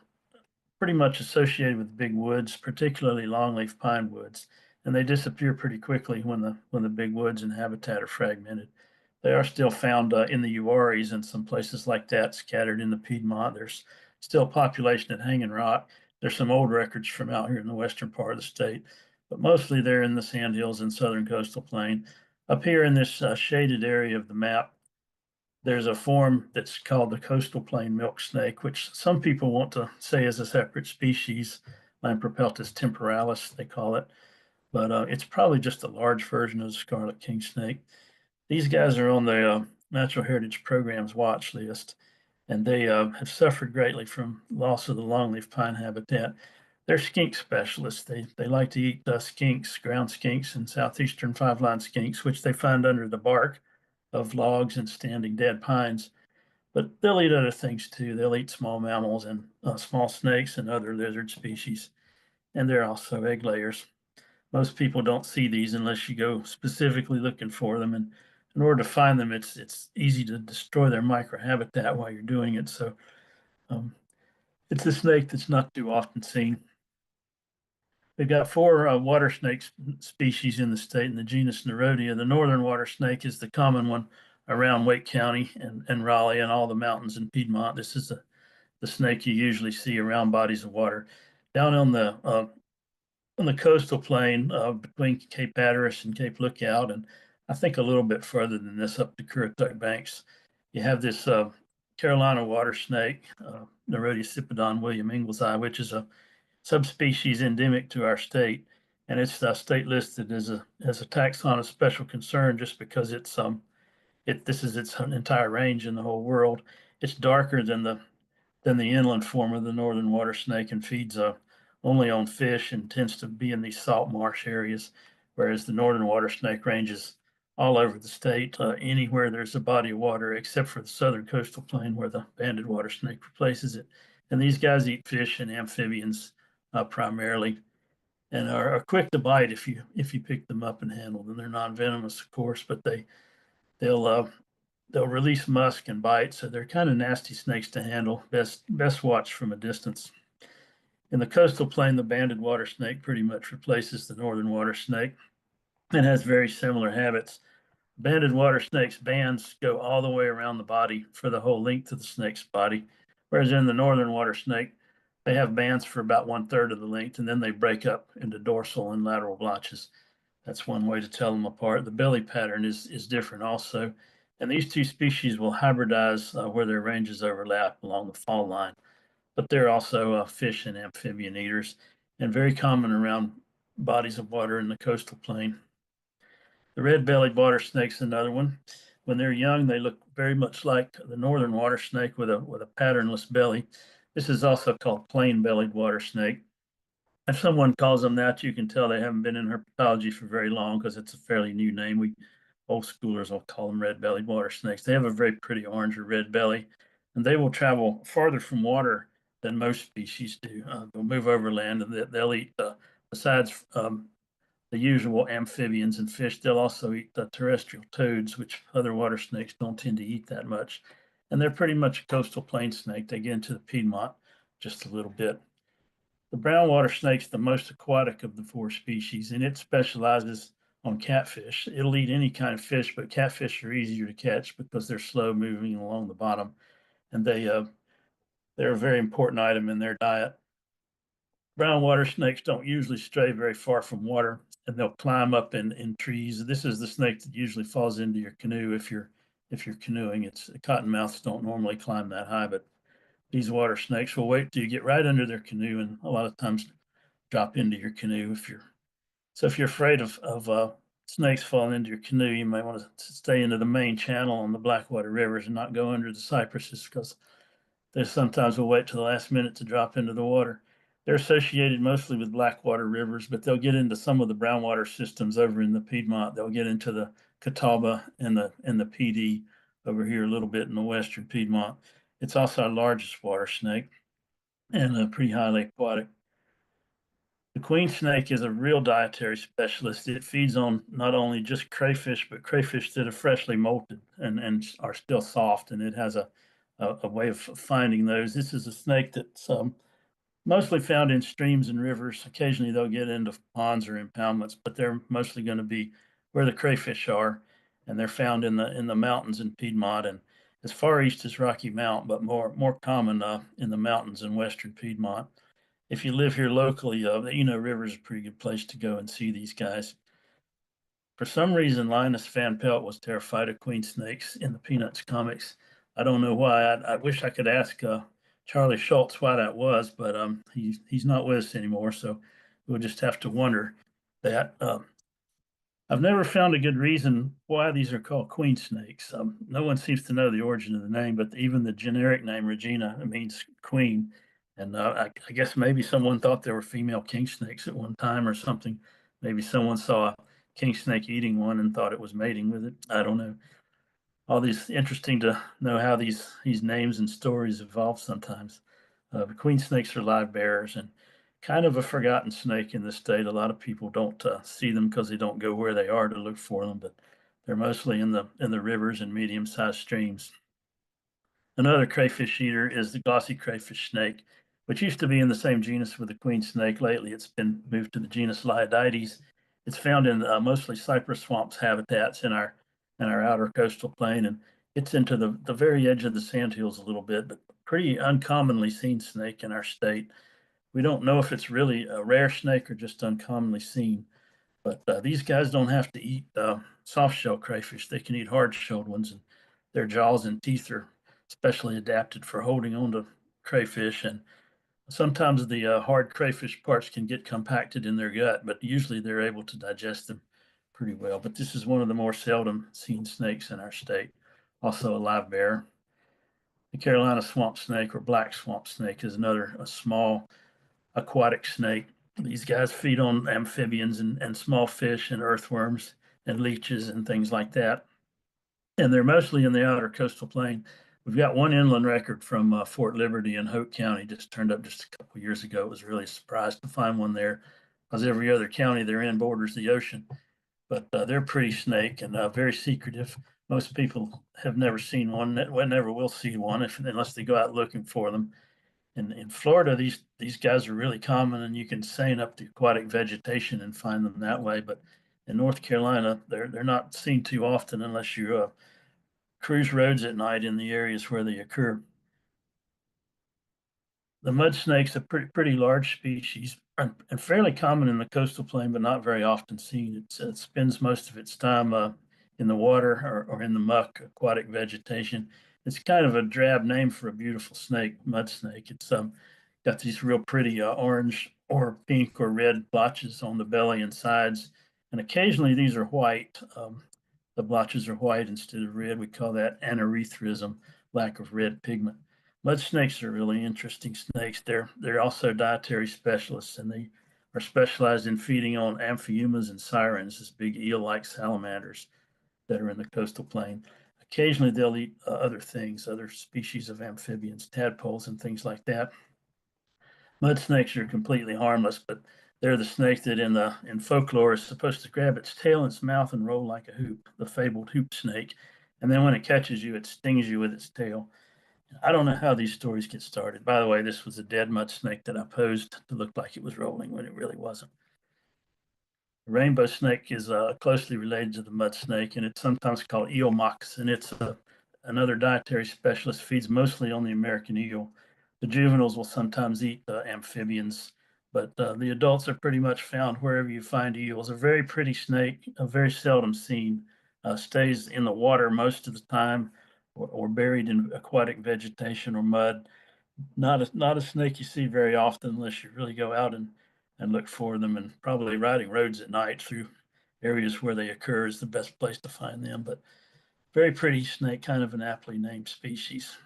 pretty much associated with big woods, particularly longleaf pine woods, and they disappear pretty quickly when the big woods and habitat are fragmented. They are still found in the Uares and some places like that, scattered in the Piedmont. There's still a population at Hanging Rock. There's some old records from out here in the western part of the state, but mostly they're in the sandhills and southern coastal plain. Up here in this shaded area of the map, there's a form that's called the coastal plain milk snake, which some people want to say is a separate species, Lampropeltis temporalis, they call it. But it's probably just a large version of the scarlet king snake. These guys are on the Natural Heritage Program's watch list, and they have suffered greatly from loss of the longleaf pine habitat. They're skink specialists. They like to eat skinks, ground skinks, and southeastern five-line skinks, which they find under the bark of logs and standing dead pines. But they'll eat other things too. They'll eat small mammals and small snakes and other lizard species, and they're also egg layers. Most people don't see these unless you go specifically looking for them. And in order to find them, it's easy to destroy their microhabitat while you're doing it. So um, it's a snake that's not too often seen. We've got four water snake species in the state in the genus Nerodia. The northern water snake is the common one around Wake County and Raleigh and all the mountains in Piedmont. This is the snake you usually see around bodies of water. Down on the coastal plain between Cape Hatteras and Cape Lookout, and I think a little bit further than this up to Currituck Banks, you have this Carolina water snake, Nerodia William Ingleseye, which is a subspecies endemic to our state, and it's state listed as a taxon of special concern just because this is its entire range in the whole world. It's darker than the inland form of the northern water snake and feeds only on fish and tends to be in these salt marsh areas, whereas the northern water snake ranges all over the state, anywhere there's a body of water, except for the southern coastal plain where the banded water snake replaces it. And these guys eat fish and amphibians primarily, and are quick to bite if you pick them up and handle them. They're non-venomous, of course, but they'll they'll release musk and bite, so they're kind of nasty snakes to handle. Best watch from a distance. In the coastal plain, the banded water snake pretty much replaces the northern water snake and has very similar habits. Banded water snake's bands go all the way around the body for the whole length of the snake's body, whereas in the northern water snake, they have bands for about 1/3 of the length, and then they break up into dorsal and lateral blotches. That's one way to tell them apart. The belly pattern is different also, and these two species will hybridize where their ranges overlap along the fall line. But they're also fish and amphibian eaters, and very common around bodies of water in the coastal plain. The red-bellied water snake's another one. When they're young, they look very much like the northern water snake with a patternless belly. This is also called plain-bellied water snake. If someone calls them that, you can tell they haven't been in herpetology for very long because it's a fairly new name. We old schoolers will call them red-bellied water snakes. They have a very pretty orange or red belly, and they will travel farther from water than most species do. They'll move overland and they'll eat, besides the usual amphibians and fish, they'll also eat the terrestrial toads, which other water snakes don't tend to eat that much. And they're pretty much a coastal plain snake. They get into the Piedmont just a little bit. The brown water snake's the most aquatic of the four species, and it specializes on catfish. It'll eat any kind of fish, but catfish are easier to catch because they're slow moving along the bottom, and they're a very important item in their diet. Brown water snakes don't usually stray very far from water, and they'll climb up in trees. This is the snake that usually falls into your canoe if you're canoeing. It's cottonmouths don't normally climb that high, but these water snakes will wait till you get right under their canoe, and a lot of times drop into your canoe if you're afraid of snakes falling into your canoe, you might want to stay into the main channel on the Blackwater rivers and not go under the cypresses because they sometimes will wait till the last minute to drop into the water. They're associated mostly with Blackwater rivers, but they'll get into some of the brownwater systems over in the Piedmont. They'll get into the Catawba and the PD over here a little bit in the western Piedmont. It's also our largest water snake and pretty highly aquatic. The queen snake is a real dietary specialist. It feeds on not only just crayfish, but crayfish that are freshly molted and are still soft, and it has a way of finding those. This is a snake that's mostly found in streams and rivers. Occasionally they'll get into ponds or impoundments, but they're mostly going to be where the crayfish are, and they're found in the mountains in Piedmont and as far east as Rocky Mount, but more common in the mountains in western Piedmont. If you live here locally, River's a pretty good place to go and see these guys. For some reason, Linus Van Pelt was terrified of queen snakes in the Peanuts comics. I don't know why. I wish I could ask Charlie Schultz why that was, but he's not with us anymore, so we'll just have to wonder that. I've never found a good reason why these are called queen snakes. No one seems to know the origin of the name, but even the generic name Regina, it means queen. And I guess maybe someone thought there were female king snakes at one time or something. Maybe someone saw a king snake eating one and thought it was mating with it. I don't know. All these interesting to know how these names and stories evolve sometimes. The queen snakes are live bearers and kind of a forgotten snake in this state. A lot of people don't see them because they don't go where they are to look for them, but they're mostly in the rivers and medium-sized streams. Another crayfish eater is the glossy crayfish snake, which used to be in the same genus with the queen snake. Lately, it's been moved to the genus Liodites. It's found in mostly cypress swamps habitats in our outer coastal plain, and it's into the very edge of the sandhills a little bit, but pretty uncommonly seen snake in our state. We don't know if it's really a rare snake or just uncommonly seen, but these guys don't have to eat soft shell crayfish. They can eat hard shelled ones, and their jaws and teeth are specially adapted for holding on to crayfish. And sometimes the hard crayfish parts can get compacted in their gut, but usually they're able to digest them pretty well. But this is one of the more seldom seen snakes in our state. Also a live bear. The Carolina swamp snake or black swamp snake is another a small aquatic snake. These guys feed on amphibians and small fish and earthworms and leeches and things like that. And they're mostly in the outer coastal plain. We've got one inland record from Fort Liberty in Hoke County, just turned up just a couple years ago. It was really a surprise to find one there because every other county they're in borders the ocean. But they're pretty snake and very secretive. Most people have never seen one, never will see one unless they go out looking for them. In Florida, these guys are really common, and you can seine up the aquatic vegetation and find them that way. But in North Carolina, they're not seen too often unless you cruise roads at night in the areas where they occur. The mud snake's a pretty large species and fairly common in the coastal plain, but not very often seen. It spends most of its time in the water or in the muck, aquatic vegetation. It's kind of a drab name for a beautiful snake, mud snake. It's got these real pretty orange or pink or red blotches on the belly and sides, and occasionally these are white. The blotches are white instead of red. We call that anerythrism, lack of red pigment. Mud snakes are really interesting snakes. They're also dietary specialists, and they are specialized in feeding on amphiumas and sirens, this big eel-like salamanders that are in the coastal plain. Occasionally, they'll eat other things, other species of amphibians, tadpoles, and things like that. Mud snakes are completely harmless, but they're the snake that in folklore is supposed to grab its tail in its mouth and roll like a hoop, the fabled hoop snake. And then when it catches you, it stings you with its tail. I don't know how these stories get started. By the way, this was a dead mud snake that I posed to look like it was rolling when it really wasn't. The rainbow snake is closely related to the mud snake, and it's sometimes called eel moccasin. It's another dietary specialist, feeds mostly on the American eel. The juveniles will sometimes eat amphibians, but the adults are pretty much found wherever you find eels. A very pretty snake, very seldom seen, stays in the water most of the time or buried in aquatic vegetation or mud. Not a snake you see very often unless you really go out and look for them, and probably riding roads at night through areas where they occur is the best place to find them. But very pretty snake, kind of an aptly named species,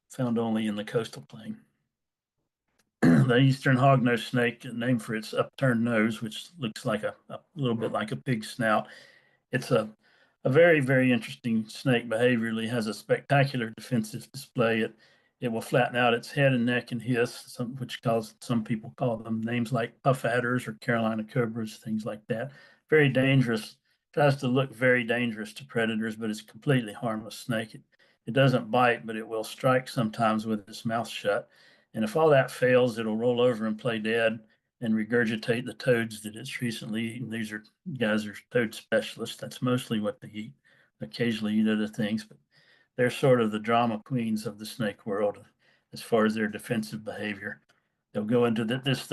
found only in the coastal plain. The eastern hognose snake, named for its upturned nose, which looks like a little bit like a pig's snout. It's a very, very interesting snake behaviorally, has a spectacular defensive display. It will flatten out its head and neck and hiss, which some people call them names like puff adders or Carolina cobras, things like that. Very dangerous, tries to look very dangerous to predators, but it's a completely harmless snake. It doesn't bite, but it will strike sometimes with its mouth shut. And if all that fails, it'll roll over and play dead and regurgitate the toads that it's recently eaten. These are guys are toad specialists. That's mostly what they eat. Occasionally eat other things, but they're sort of the drama queens of the snake world as far as their defensive behavior. They'll go into this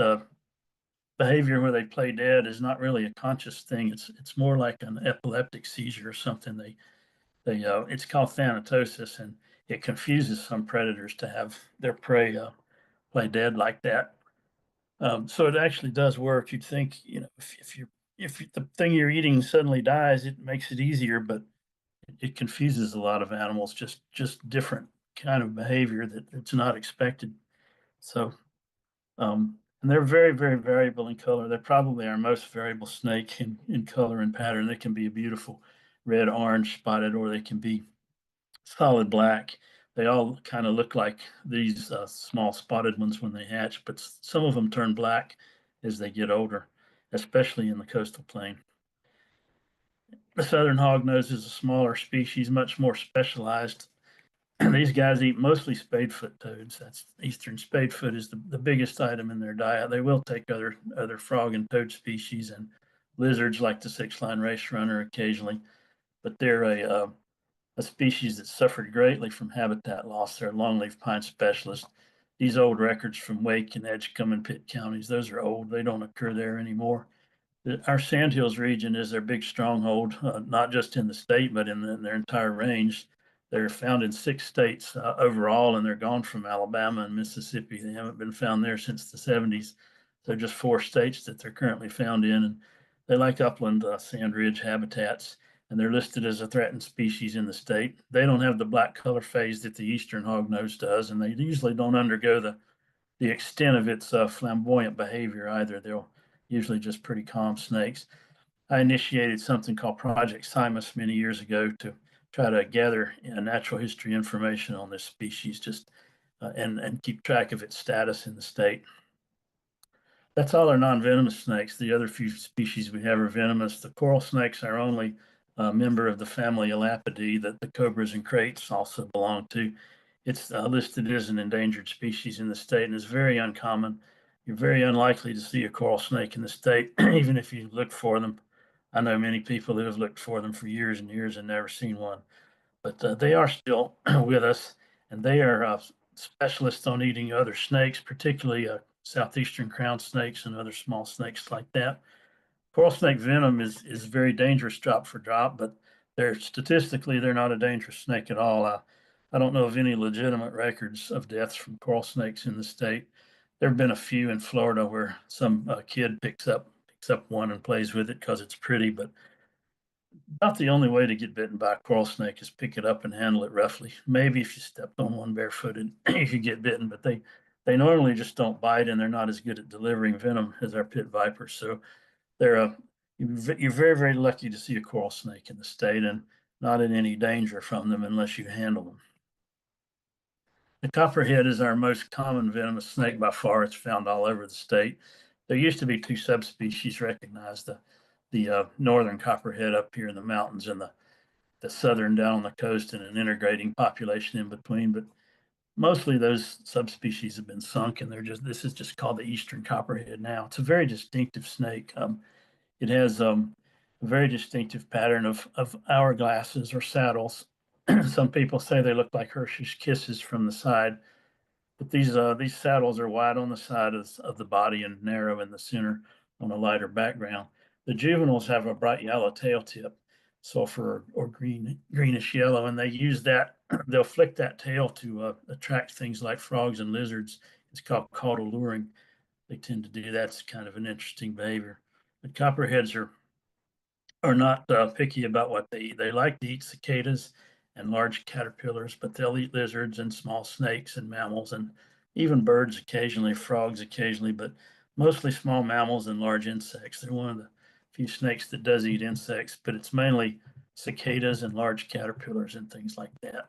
behavior where they play dead is not really a conscious thing. It's more like an epileptic seizure or something. They it's called thanatosis, and it confuses some predators to have their prey play dead like that. So it actually does work. You'd think, if you're if the thing you're eating suddenly dies, it makes it easier, but it confuses a lot of animals, just different kind of behavior that it's not expected. So, and they're very, very variable in color. They're probably our most variable snake in color and pattern. They can be a beautiful red, orange, spotted, or they can be solid black. They all kind of look like these small spotted ones when they hatch, but some of them turn black as they get older, especially in the coastal plain. The southern hognose is a smaller species, much more specialized. And these guys eat mostly spadefoot toads. That's eastern spadefoot is the biggest item in their diet. They will take other frog and toad species and lizards like the six-line race runner occasionally, but they're a species that suffered greatly from habitat loss. They're a longleaf pine specialist. These old records from Wake and Edgecombe and Pitt counties, those are old. They don't occur there anymore. Our Sandhills region is their big stronghold, not just in the state, but in their entire range. They're found in 6 states overall, and they're gone from Alabama and Mississippi. They haven't been found there since the 70s. So just 4 states that they're currently found in. And they like upland sand ridge habitats, and they're listed as a threatened species in the state. They don't have the black color phase that the eastern hognose does, and they usually don't undergo the extent of its flamboyant behavior either. They'll usually just pretty calm snakes. I initiated something called Project Simus many years ago to try to gather natural history information on this species, just and keep track of its status in the state. That's all our non-venomous snakes. The other few species we have are venomous. The coral snakes are only member of the family Elapidae that the cobras and kraits also belong to. It's listed as an endangered species in the state and is very uncommon. You're very unlikely to see a coral snake in the state, even if you look for them. I know many people that have looked for them for years and years and never seen one, but they are still with us, and they are specialists on eating other snakes, particularly southeastern crown snakes and other small snakes like that. Coral snake venom is very dangerous drop for drop, but they're not a dangerous snake at all. I don't know of any legitimate records of deaths from coral snakes in the state. There have been a few in Florida where some kid picks up one and plays with it because it's pretty, but not the only way to get bitten by a coral snake is pick it up and handle it roughly. Maybe if you stepped on one barefooted, you could get bitten, but they normally just don't bite, and they're not as good at delivering venom as our pit vipers. So they're a you're very, very lucky to see a coral snake in the state and not in any danger from them unless you handle them. The copperhead is our most common venomous snake by far. It's found all over the state. There used to be 2 subspecies recognized, the northern copperhead up here in the mountains and the southern down on the coast, and an integrating population in between. But mostly those subspecies have been sunk, and this is just called the eastern copperhead now. It's a very distinctive snake. It has a very distinctive pattern of hourglasses or saddles. Some people say they look like Hershey's Kisses from the side, but these saddles are wide on the side of the body and narrow in the center on a lighter background. The juveniles have a bright yellow tail tip, sulfur or greenish yellow, and they use that. They'll flick that tail to attract things like frogs and lizards. It's called caudal luring. They tend to do that. It's kind of an interesting behavior. But copperheads are not picky about what they eat. They like to eat cicadas and large caterpillars, but they'll eat lizards and small snakes and mammals and even birds occasionally, frogs occasionally, but mostly small mammals and large insects. They're one of the few snakes that does eat insects, but it's mainly cicadas and large caterpillars and things like that.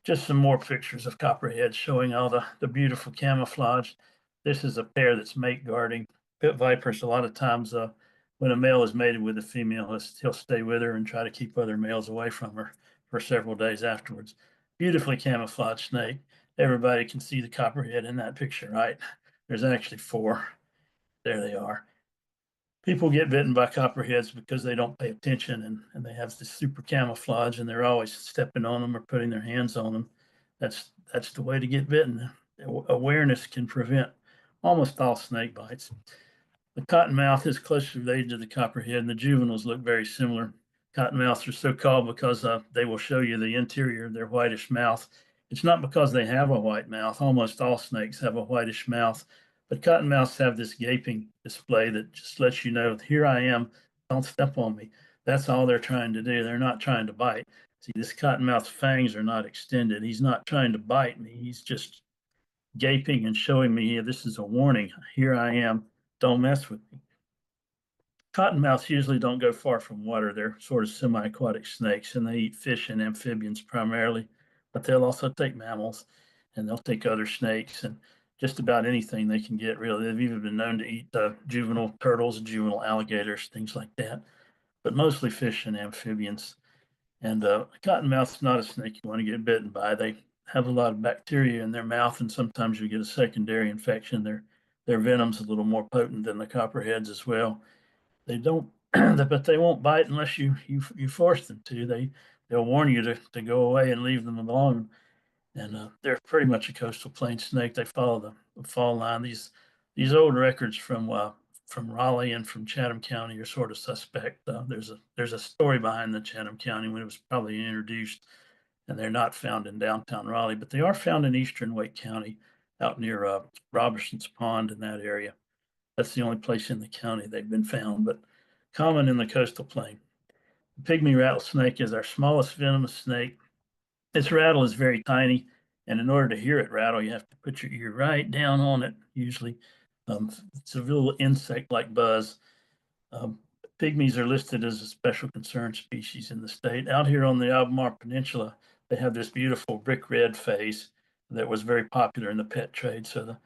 Just some more pictures of copperheads showing all the beautiful camouflage. This is a pair that's mate guarding. Pit vipers, a lot of times, when a male is mated with a female, he'll stay with her and try to keep other males away from her for several days afterwards. Beautifully camouflaged snake. Everybody can see the copperhead in that picture, right? There's actually 4. There they are. People get bitten by copperheads because they don't pay attention, and they have this super camouflage, and they're always stepping on them or putting their hands on them. That's the way to get bitten. Awareness can prevent almost all snake bites. The cottonmouth is closely related to the copperhead, and the juveniles look very similar. Cottonmouths are so called because they will show you the interior of their whitish mouth. It's not because they have a white mouth. Almost all snakes have a whitish mouth, but cottonmouths have this gaping display that just lets you know, here I am. don't step on me. That's all they're trying to do. They're not trying to bite. See, this cottonmouth's fangs are not extended. He's not trying to bite me. He's just gaping and showing me, this is a warning. Here I am. Don't mess with me. Cottonmouths usually don't go far from water. They're sort of semi-aquatic snakes, and they eat fish and amphibians primarily, but they'll also take mammals, and they'll take other snakes and just about anything they can get, really. They've even been known to eat juvenile turtles, juvenile alligators, things like that, but mostly fish and amphibians. And cottonmouth's not a snake you want to get bitten by. They have a lot of bacteria in their mouth, and sometimes you get a secondary infection. Their venom's a little more potent than the copperheads as well. They don't, but they won't bite unless you force them to. They'll warn you to go away and leave them alone. And they're pretty much a coastal plain snake. They follow the fall line. These old records from Raleigh and from Chatham County are sort of suspect. There's a story behind the Chatham County when it was probably introduced, and they're not found in downtown Raleigh, but they are found in eastern Wake County, out near Robertson's Pond in that area. That's the only place in the county they've been found, but common in the coastal plain. The pygmy rattlesnake is our smallest venomous snake. Its rattle is very tiny, and in order to hear it rattle, you have to put your ear right down on it, usually. It's a little insect-like buzz. Um, Pygmies are listed as a special concern species in the state. Out here on the Albemarle Peninsula, they have this beautiful brick red phase that was very popular in the pet trade. So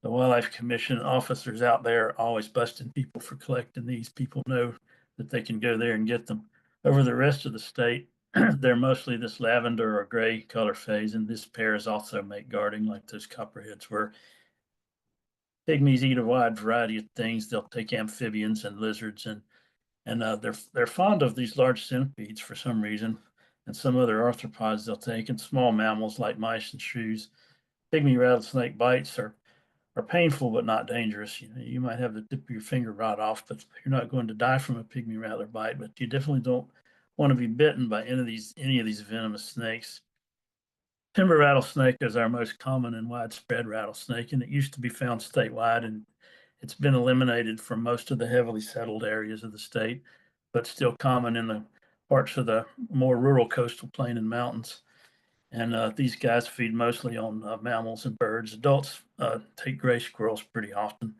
the Wildlife Commission officers out there are always busting people for collecting these. People know that they can go there and get them. Over the rest of the state, they're mostly this lavender or gray color phase, and this pair is also make guarding like those copperheads were. Pygmies eat a wide variety of things. They'll take amphibians and lizards, and they're fond of these large centipedes for some reason, and some other arthropods they'll take, and small mammals like mice and shrews. Pygmy rattlesnake bites are painful but not dangerous. You might have the tip of your finger rot off, but you're not going to die from a pygmy rattler bite. But you definitely don't want to be bitten by any of these venomous snakes. Timber rattlesnake is our most common and widespread rattlesnake, and it used to be found statewide, and it's been eliminated from most of the heavily settled areas of the state, but still common in the parts of the more rural coastal plain and mountains. And these guys feed mostly on mammals and birds. Adults take gray squirrels pretty often,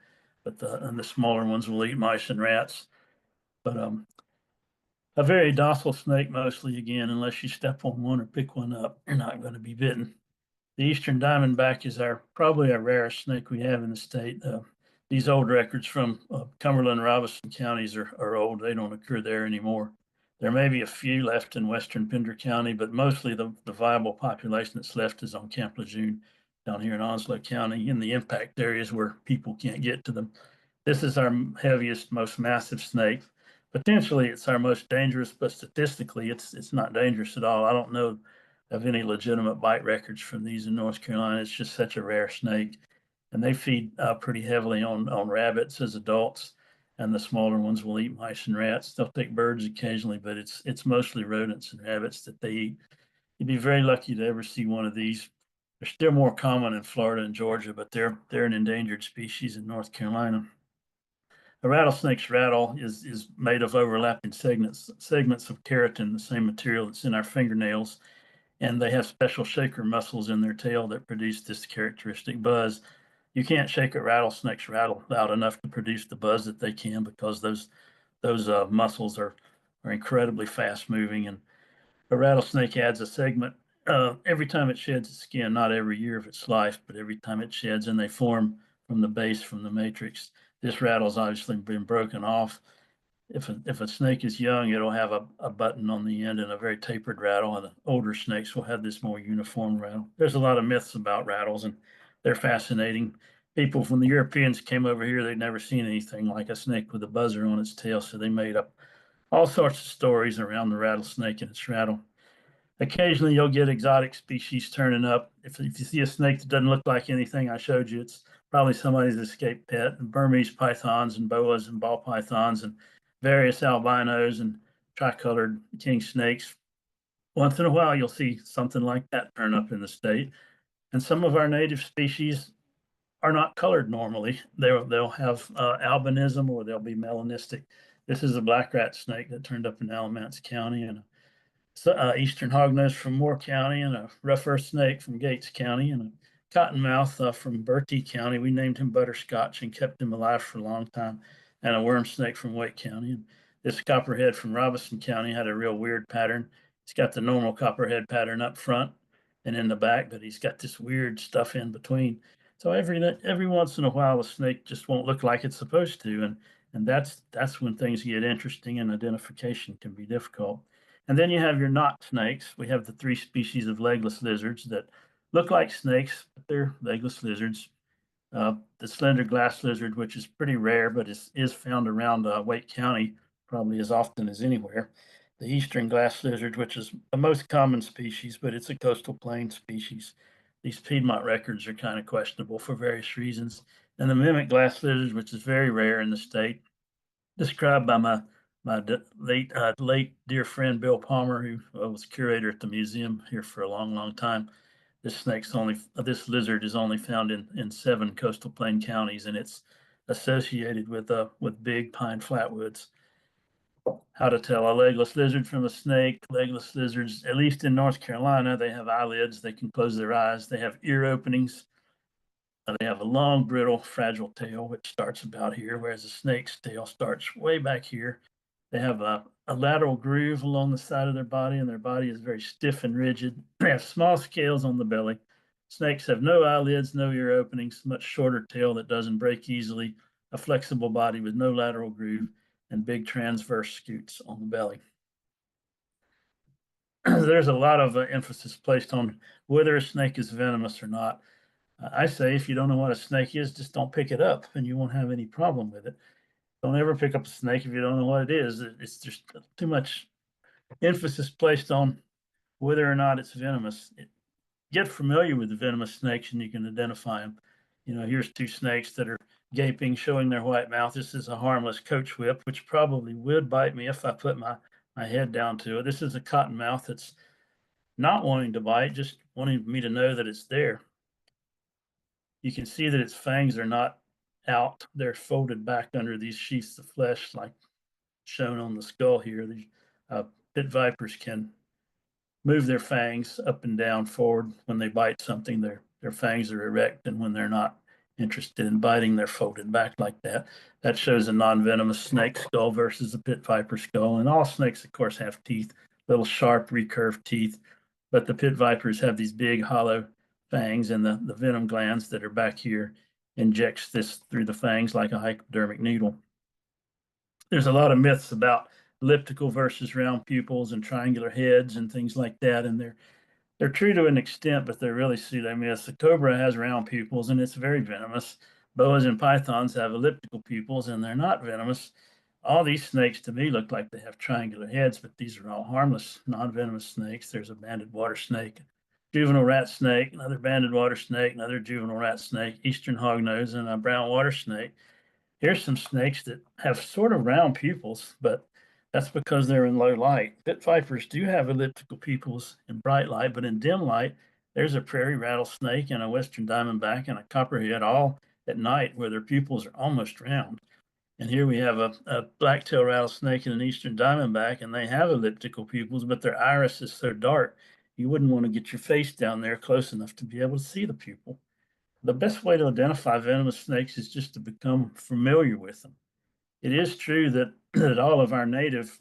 but the smaller ones will eat mice and rats. But a very docile snake mostly, again, unless you step on one or pick one up, you're not going to be bitten. The eastern diamondback is probably our rarest snake we have in the state. These old records from Cumberland and Robeson counties are old. They don't occur there anymore. There may be a few left in western Pender County, but mostly the viable population that's left is on Camp Lejeune down here in Onslow County in the impact areas where people can't get to them. This is our heaviest, most massive snake. Potentially, it's our most dangerous, but statistically, it's not dangerous at all. I don't know of any legitimate bite records from these in North Carolina. It's just such a rare snake, and they feed pretty heavily on rabbits as adults, and the smaller ones will eat mice and rats. They'll take birds occasionally, but it's mostly rodents and rabbits that they eat. You'd be very lucky to ever see one of these. They're still more common in Florida and Georgia, but they're an endangered species in North Carolina. A rattlesnake's rattle is made of overlapping segments of keratin, the same material that's in our fingernails, and they have special shaker muscles in their tail that produce this characteristic buzz. You can't shake a rattlesnake's rattle loud enough to produce the buzz that they can because those muscles are incredibly fast moving, and a rattlesnake adds a segment every time it sheds its skin, not every year of its life, but every time it sheds, and they form from the base, from the matrix. This rattle's obviously been broken off. If a snake is young, it'll have a button on the end and a very tapered rattle, and the older snakes will have this more uniform rattle. There's a lot of myths about rattles, and they're fascinating. People from the Europeans came over here, they'd never seen anything like a snake with a buzzer on its tail, so they made up all sorts of stories around the rattlesnake and its rattle. Occasionally, you'll get exotic species turning up. If you see a snake that doesn't look like anything I showed you, it's probably somebody's escaped pet. And Burmese pythons and boas and ball pythons and various albinos and tricolored king snakes. Once in a while, you'll see something like that turn up in the state. And some of our native species are not colored normally. They'll have albinism or they'll be melanistic. This is a black rat snake that turned up in Alamance County, and eastern hognose from Moore County, and a rough earth snake from Gates County, and a cottonmouth from Bertie County. We named him Butterscotch and kept him alive for a long time, and a worm snake from Wake County. And this copperhead from Robinson County had a real weird pattern. He's got the normal copperhead pattern up front and in the back, but he's got this weird stuff in between. So every once in a while, a snake just won't look like it's supposed to, and that's when things get interesting and identification can be difficult. And then you have your knot snakes. We have the 3 species of legless lizards that look like snakes, but they're legless lizards. The slender glass lizard, which is pretty rare, but is found around Wake County probably as often as anywhere. The eastern glass lizard, which is the most common species, but it's a coastal plain species. These Piedmont records are kind of questionable for various reasons. And the mimic glass lizard, which is very rare in the state, described by my late dear friend Bill Palmer, who was curator at the museum here for a long time. This lizard is only found in 7 coastal plain counties, and it's associated with big pine flatwoods. How to tell a legless lizard from a snake? Legless lizards, at least in North Carolina, they have eyelids. They can close their eyes. They have ear openings. They have a long, brittle, fragile tail, which starts about here, whereas a snake's tail starts way back here. They have a lateral groove along the side of their body, and their body is very stiff and rigid. They have small scales on the belly. Snakes have no eyelids, no ear openings, much shorter tail that doesn't break easily, a flexible body with no lateral groove, and big transverse scutes on the belly. There's a lot of emphasis placed on whether a snake is venomous or not. I say if you don't know what a snake is, just don't pick it up and you won't have any problem with it. Don't ever pick up a snake if you don't know what it is. It's just too much emphasis placed on whether or not it's venomous. Get familiar with the venomous snakes and you can identify them. You know, here's 2 snakes that are gaping, showing their white mouth. This is a harmless coach whip, which probably would bite me if I put my head down to it. This is a cottonmouth that's not wanting to bite, just wanting me to know that it's there. You can see that its fangs are not out. They're folded back under these sheaths of flesh, like shown on the skull here. These pit vipers can move their fangs up and down forward when they bite something. Their fangs are erect, and when they're not interested in biting, they're folded back like that. That shows a non-venomous snake skull versus a pit viper skull. And all snakes, of course, have teeth, little sharp recurved teeth, but the pit vipers have these big hollow fangs, and the venom glands that are back here injects this through the fangs like a hypodermic needle. There's a lot of myths about elliptical versus round pupils and triangular heads and things like that, and they're true to an extent, but they're really pseudo-myths. The cobra has round pupils and it's very venomous. Boas and pythons have elliptical pupils and they're not venomous. All these snakes to me look like they have triangular heads, but these are all harmless, non-venomous snakes. There's a banded water snake, juvenile rat snake, another banded water snake, another juvenile rat snake, eastern hognose, and a brown water snake. Here's some snakes that have sort of round pupils, but that's because they're in low light. Pit vipers do have elliptical pupils in bright light, but in dim light, there's a prairie rattlesnake and a western diamondback and a copperhead all at night where their pupils are almost round. And here we have a black-tailed rattlesnake and an eastern diamondback, and they have elliptical pupils, but their iris is so dark, you wouldn't want to get your face down there close enough to be able to see the pupil. The best way to identify venomous snakes is just to become familiar with them. It is true that, that all of our native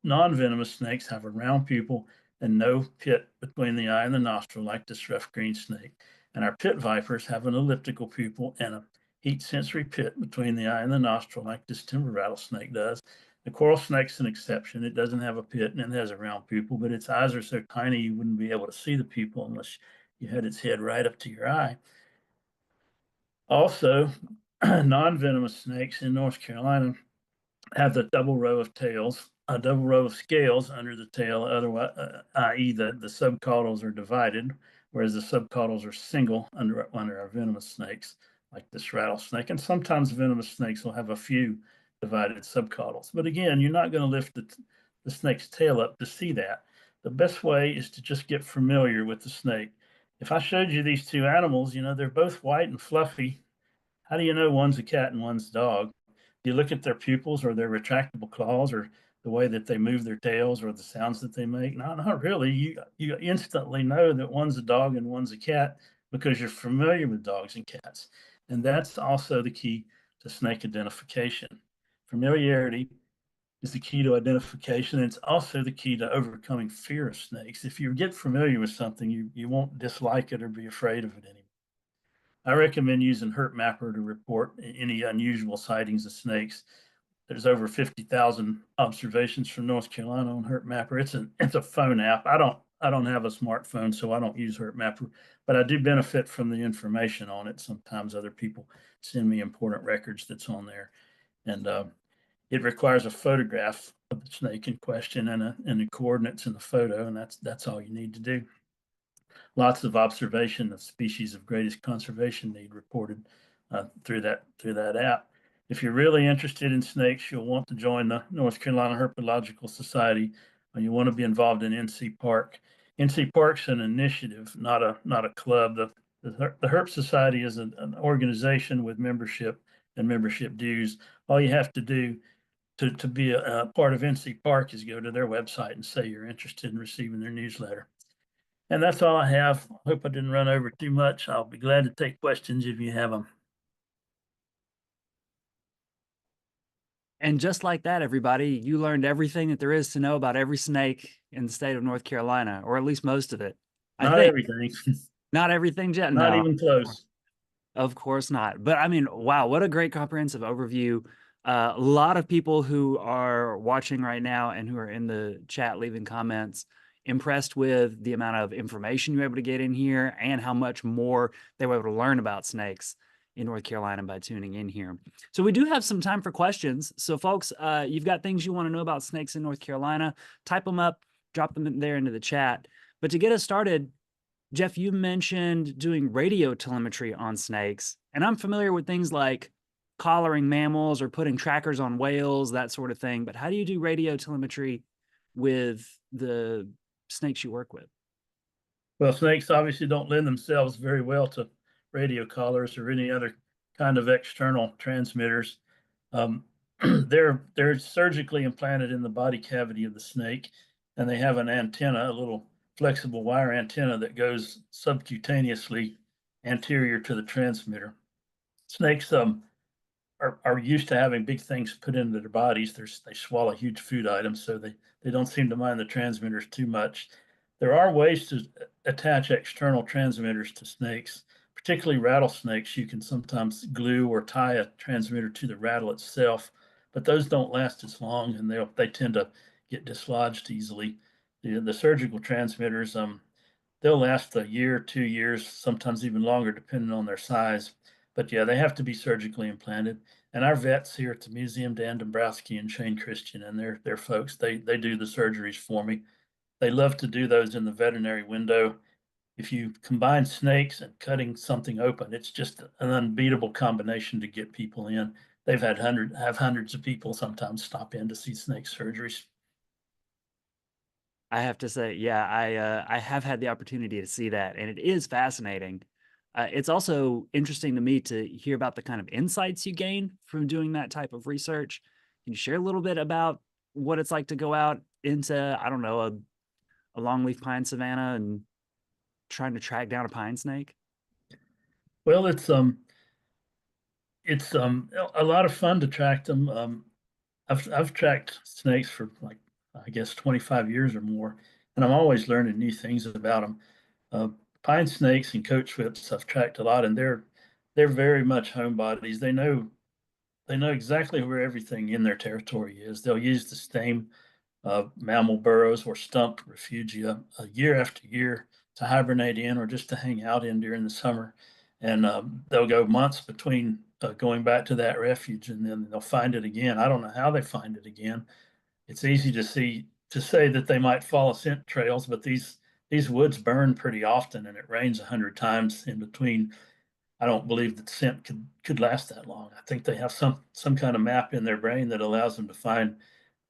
non-venomous snakes have a round pupil and no pit between the eye and the nostril like this rough green snake. And our pit vipers have an elliptical pupil and a heat sensory pit between the eye and the nostril like this timber rattlesnake does. The coral snake's an exception. It doesn't have a pit and it has a round pupil, but its eyes are so tiny you wouldn't be able to see the pupil unless you had its head right up to your eye. Also, non-venomous snakes in North Carolina have the double row of tails, a double row of scales under the tail, otherwise, i.e. the subcaudals are divided, whereas the subcaudals are single under our venomous snakes, like this rattlesnake. And sometimes venomous snakes will have a few divided subcaudals. But again, you're not going to lift the snake's tail up to see that. The best way is to just get familiar with the snake. If I showed you these 2 animals, you know, they're both white and fluffy. How do you know one's a cat and one's a dog? you look at their pupils or their retractable claws or the way that they move their tails or the sounds that they make? No, not really. You instantly know that one's a dog and one's a cat because you're familiar with dogs and cats. And that's also the key to snake identification. Familiarity is the key to identification. And it's also the key to overcoming fear of snakes. If you get familiar with something, you won't dislike it or be afraid of it anymore. I recommend using HerpMapper to report any unusual sightings of snakes. There's over 50,000 observations from North Carolina on HerpMapper. It's a phone app. I don't have a smartphone, so I don't use HerpMapper, but I do benefit from the information on it. Sometimes other people send me important records that's on there, and it requires a photograph of the snake in question and the coordinates in the photo, and that's all you need to do. Lots of observation of species of greatest conservation need reported through that app. If you're really interested in snakes, you'll want to join the North Carolina Herpetological Society, or you want to be involved in NC Park. NC Park's an initiative, not a club. The Herp Society is an organization with membership and membership dues. All you have to do to be a part of NC Park is go to their website and say you're interested in receiving their newsletter. And that's all I have. Hope I didn't run over too much. I'll be glad to take questions if you have them. And just like that, everybody, you learned everything that there is to know about every snake in the state of North Carolina, or at least most of it. I Not think. everything, Not everything, Jet. not No, even close. of course not. But I mean, wow, what a great comprehensive overview. A lot of people who are watching right now and who are in the chat leaving comments impressed with the amount of information you were able to get in here and how much more they were able to learn about snakes in North Carolina by tuning in here. So we do have some time for questions. So folks, you've got things you want to know about snakes in North Carolina, type them up, drop them in there into the chat. But to get us started, Jeff, you mentioned doing radio telemetry on snakes, and I'm familiar with things like collaring mammals or putting trackers on whales, that sort of thing. But how do you do radio telemetry with the snakes you work with? Well, snakes obviously don't lend themselves very well to radio collars or any other kind of external transmitters. Um, they're surgically implanted in the body cavity of the snake, and they have an antenna, a little flexible wire antenna that goes subcutaneously anterior to the transmitter. Snakes are used to having big things put into their bodies. They swallow huge food items, so they don't seem to mind the transmitters too much. There are ways to attach external transmitters to snakes, particularly rattlesnakes. You can sometimes glue or tie a transmitter to the rattle itself, but those don't last as long, and they tend to get dislodged easily. The surgical transmitters, they'll last a year, 2 years, sometimes even longer, depending on their size. But yeah, they have to be surgically implanted. And our vets here at the museum, Dan Dombrowski and Shane Christian, and their folks, they do the surgeries for me. They love to do those in the veterinary window. If you combine snakes and cutting something open, it's just an unbeatable combination to get people in. They've had hundreds of people sometimes stop in to see snake surgeries. I have to say, yeah, I have had the opportunity to see that, and it is fascinating. It's also interesting to me to hear about the kind of insights you gain from doing that type of research. Can you share a little bit about what it's like to go out into, I don't know, a longleaf pine savanna and trying to track down a pine snake? Well, it's a lot of fun to track them. I've tracked snakes for like I guess 25 years or more, and I'm always learning new things about them. Uh, Pine snakes and coach whips I've tracked a lot, and they're very much homebodies. They know exactly where everything in their territory is. They'll use the same mammal burrows or stump refugia year after year to hibernate in or just to hang out in during the summer. And they'll go months between going back to that refuge, and then they'll find it again. I don't know how they find it again. It's easy to say that they might follow scent trails, but these woods burn pretty often, and it rains 100 times in between. I don't believe that scent could last that long. I think they have some kind of map in their brain that allows them to find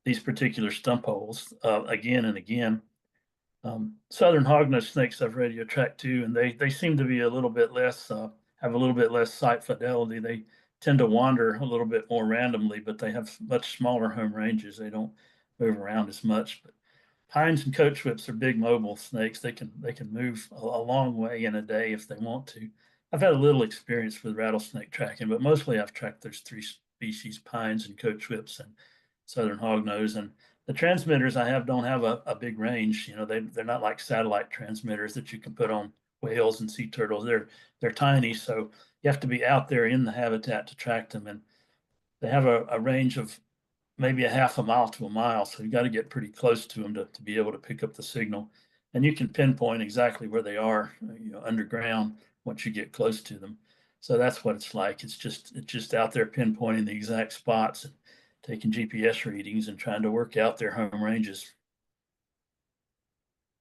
these particular stump holes again and again. Southern hognose snakes I've radio tracked too, and they seem to be a little bit less have a little bit less sight fidelity. They tend to wander a little bit more randomly, but they have much smaller home ranges. They don't move around as much. But pines and coach whips are big mobile snakes. They can move a long way in a day if they want to. I've had a little experience with rattlesnake tracking, but mostly I've tracked those three species: pines and coach whips and southern hognose. And the transmitters I have don't have a big range. They're not like satellite transmitters that you can put on whales and sea turtles. They're tiny, so you have to be out there in the habitat to track them. And they have a range of maybe a half a mile to a mile. So you got to get pretty close to them to be able to pick up the signal. And you can pinpoint exactly where they are, underground once you get close to them. So that's what it's like. It's just out there pinpointing the exact spots and taking GPS readings and trying to work out their home ranges.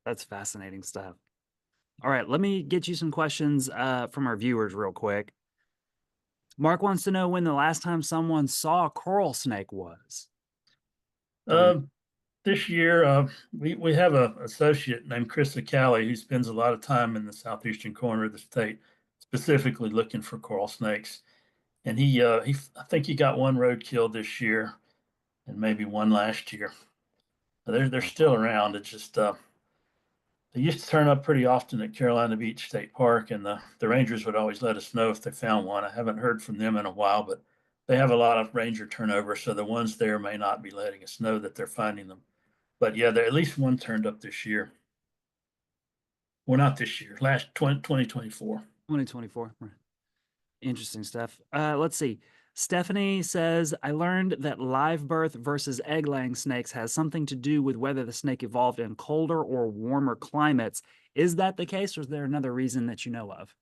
That's fascinating stuff. All right, let me get you some questions from our viewers real quick. Mark wants to know when the last time someone saw a coral snake was. Do we? Uh, this year, we have an associate named Chris Acali who spends a lot of time in the southeastern corner of the state, specifically looking for coral snakes. And I think he got one roadkill this year and maybe one last year. They're That's still awesome. around. It's just they used to turn up pretty often at Carolina Beach State Park, and the rangers would always let us know if they found one. I haven't heard from them in a while, but they have a lot of ranger turnover, so the ones there may not be letting us know that they're finding them. But yeah, there at least one turned up this year. Well, not this year, last 2024. 2024. Right. Interesting stuff. Let's see. Stephanie says, I learned that live birth versus egg laying snakes has something to do with whether the snake evolved in colder or warmer climates. Is that the case, or is there another reason that you know of?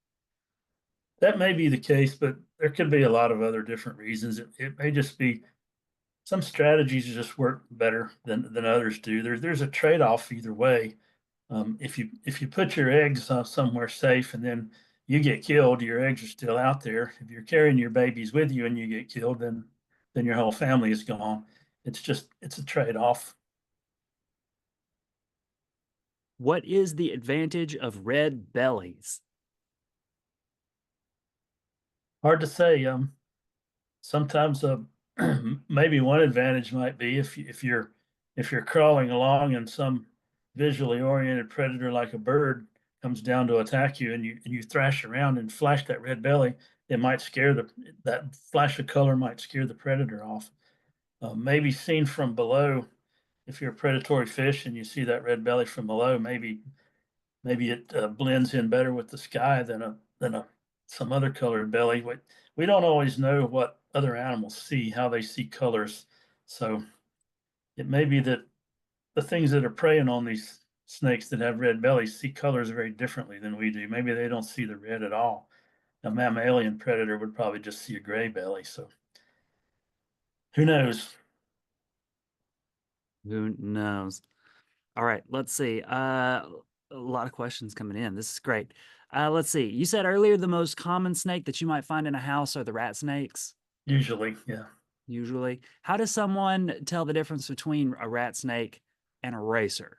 That may be the case, but there could be a lot of other different reasons. It may just be some strategies just work better than others do. There's a trade-off either way. If you put your eggs somewhere safe and then you get killed, your eggs are still out there. If you're carrying your babies with you and you get killed, then your whole family is gone. It's a trade-off. What is the advantage of red bellies? Hard to say. Sometimes maybe one advantage might be if you're crawling along and some visually oriented predator like a bird comes down to attack you and you thrash around and flash that red belly, it might scare that flash of color might scare the predator off. Maybe seen from below, if you're a predatory fish and you see that red belly from below, maybe it blends in better with the sky than a some other colored belly. We don't always know what other animals see, how they see colors. So it may be that the things that are preying on these snakes that have red bellies see colors very differently than we do. Maybe they don't see the red at all. A mammalian predator would probably just see a gray belly. So who knows? Who knows? All right, let's see. A lot of questions coming in. This is great. Let's see. You said earlier the most common snake that you might find in a house are the rat snakes, Usually, yeah. usually. How does someone tell the difference between a rat snake and a racer?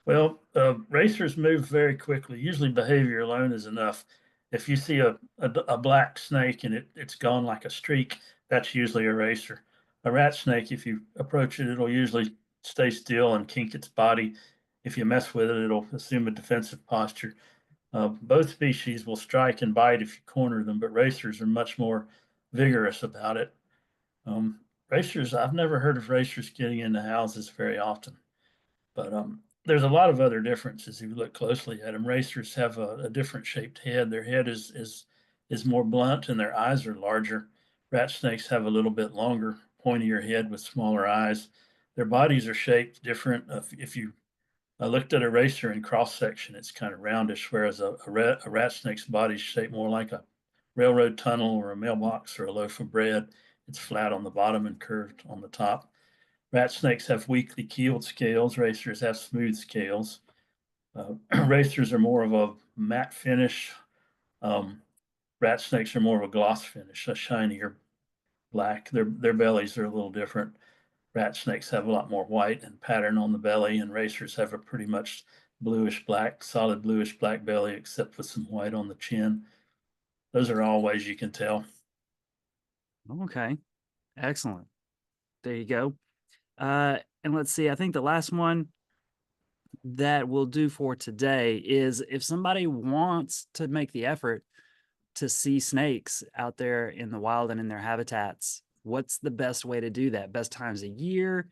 Well, racers move very quickly. Usually, behavior alone is enough. If you see a black snake and it's gone like a streak, that's usually a racer. A rat snake, if you approach it, it'll usually stay still and kink its body. If you mess with it, it'll assume a defensive posture. Both species will strike and bite if you corner them, but racers are much more vigorous about it. Um, Racers, I've never heard of racers getting into houses very often. But there's a lot of other differences if you look closely at them. Racers have a different shaped head. Their head is more blunt and their eyes are larger. Rat snakes have a little bit longer, pointier head with smaller eyes. Their bodies are shaped different. If you looked at a racer in cross section, it's kind of roundish, whereas a rat snake's body is shaped more like a railroad tunnel or a mailbox or a loaf of bread. It's flat on the bottom and curved on the top. Rat snakes have weakly keeled scales. Racers have smooth scales. Racers are more of a matte finish. Um, Rat snakes are more of a gloss finish, a shinier black. Their bellies are a little different. Rat snakes have a lot more white and pattern on the belly, and racers have a pretty much bluish black, solid bluish black belly, except with some white on the chin. Those are all ways you can tell. Okay. Excellent. There you go. And let's see, I think the last one that we'll do for today is if somebody wants to make the effort to see snakes out there in the wild and in their habitats, what's the best way to do that? Best times of year,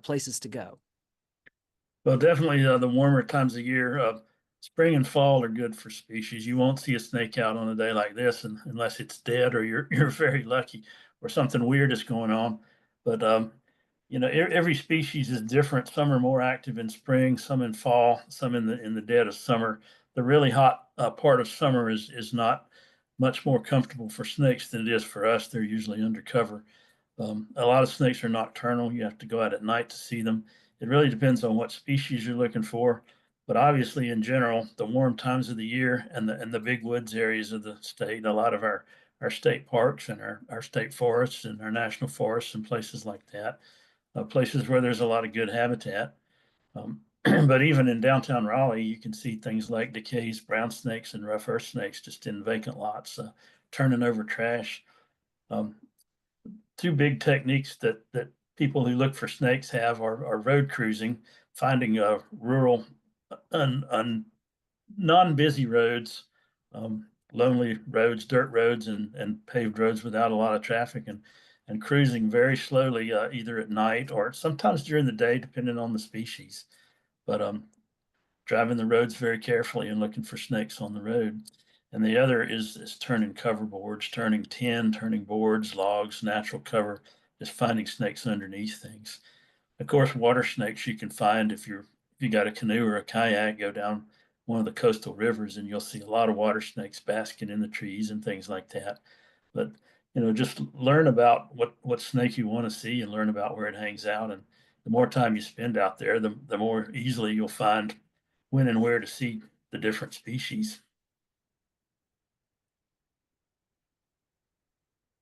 places to go. Well, definitely the warmer times of year, spring and fall are good for species. You won't see a snake out on a day like this unless it's dead or you're very lucky or something weird is going on. But every species is different. Some are more active in spring, some in fall, some in the dead of summer. The really hot part of summer is not much more comfortable for snakes than it is for us. They're usually undercover. A lot of snakes are nocturnal. You have to go out at night to see them. It really depends on what species you're looking for. But obviously, in general, the warm times of the year and the big woods areas of the state, a lot of our state parks and our state forests and our national forests and places like that, places where there's a lot of good habitat. But even in downtown Raleigh, you can see things like decays, brown snakes, and rough earth snakes just in vacant lots, turning over trash. Um, Two big techniques that people who look for snakes have are road cruising, finding rural, non-busy roads, lonely roads, dirt roads, and paved roads without a lot of traffic, and cruising very slowly, either at night or sometimes during the day, depending on the species. But driving the roads very carefully and looking for snakes on the road. And the other is turning cover boards, turning tin, turning boards, logs, natural cover, just finding snakes underneath things. Of course, water snakes you can find if you got a canoe or a kayak, go down one of the coastal rivers and you'll see a lot of water snakes basking in the trees and things like that. But just learn about what snake you want to see and learn about where it hangs out. And the more time you spend out there, the more easily you'll find when and where to see the different species.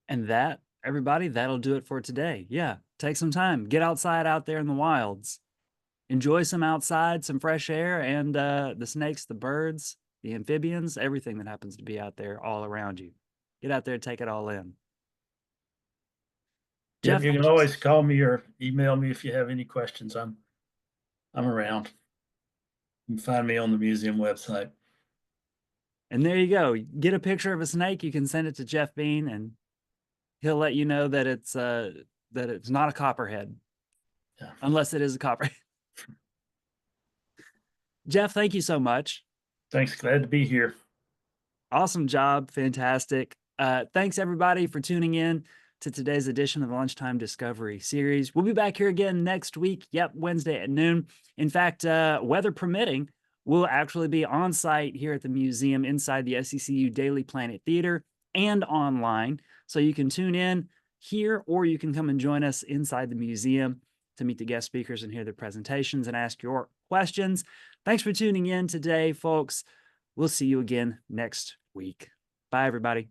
And that, everybody, that'll do it for today. Yeah, take some time, get outside out there in the wilds, enjoy some outside, some fresh air, and the snakes, the birds, the amphibians, everything that happens to be out there all around you. Get out there, take it all in. Yep, Jeff, you can thank you. always call me or email me if you have any questions. I'm around. You can find me on the museum website. And there you go. Get a picture of a snake. You can send it to Jeff Beane, and he'll let you know that it's not a copperhead, Yeah. unless it is a copperhead. Jeff, thank you so much. Thanks. Glad to be here. Awesome job. Fantastic. Thanks everybody for tuning in to today's edition of the Lunchtime Discovery series. We'll be back here again next week. Yep, Wednesday at noon. In fact, weather permitting, we'll actually be on site here at the museum inside the SCCU Daily Planet Theater and online. So you can tune in here or you can come and join us inside the museum to meet the guest speakers and hear their presentations and ask your questions. Thanks for tuning in today, folks. We'll see you again next week. Bye, everybody.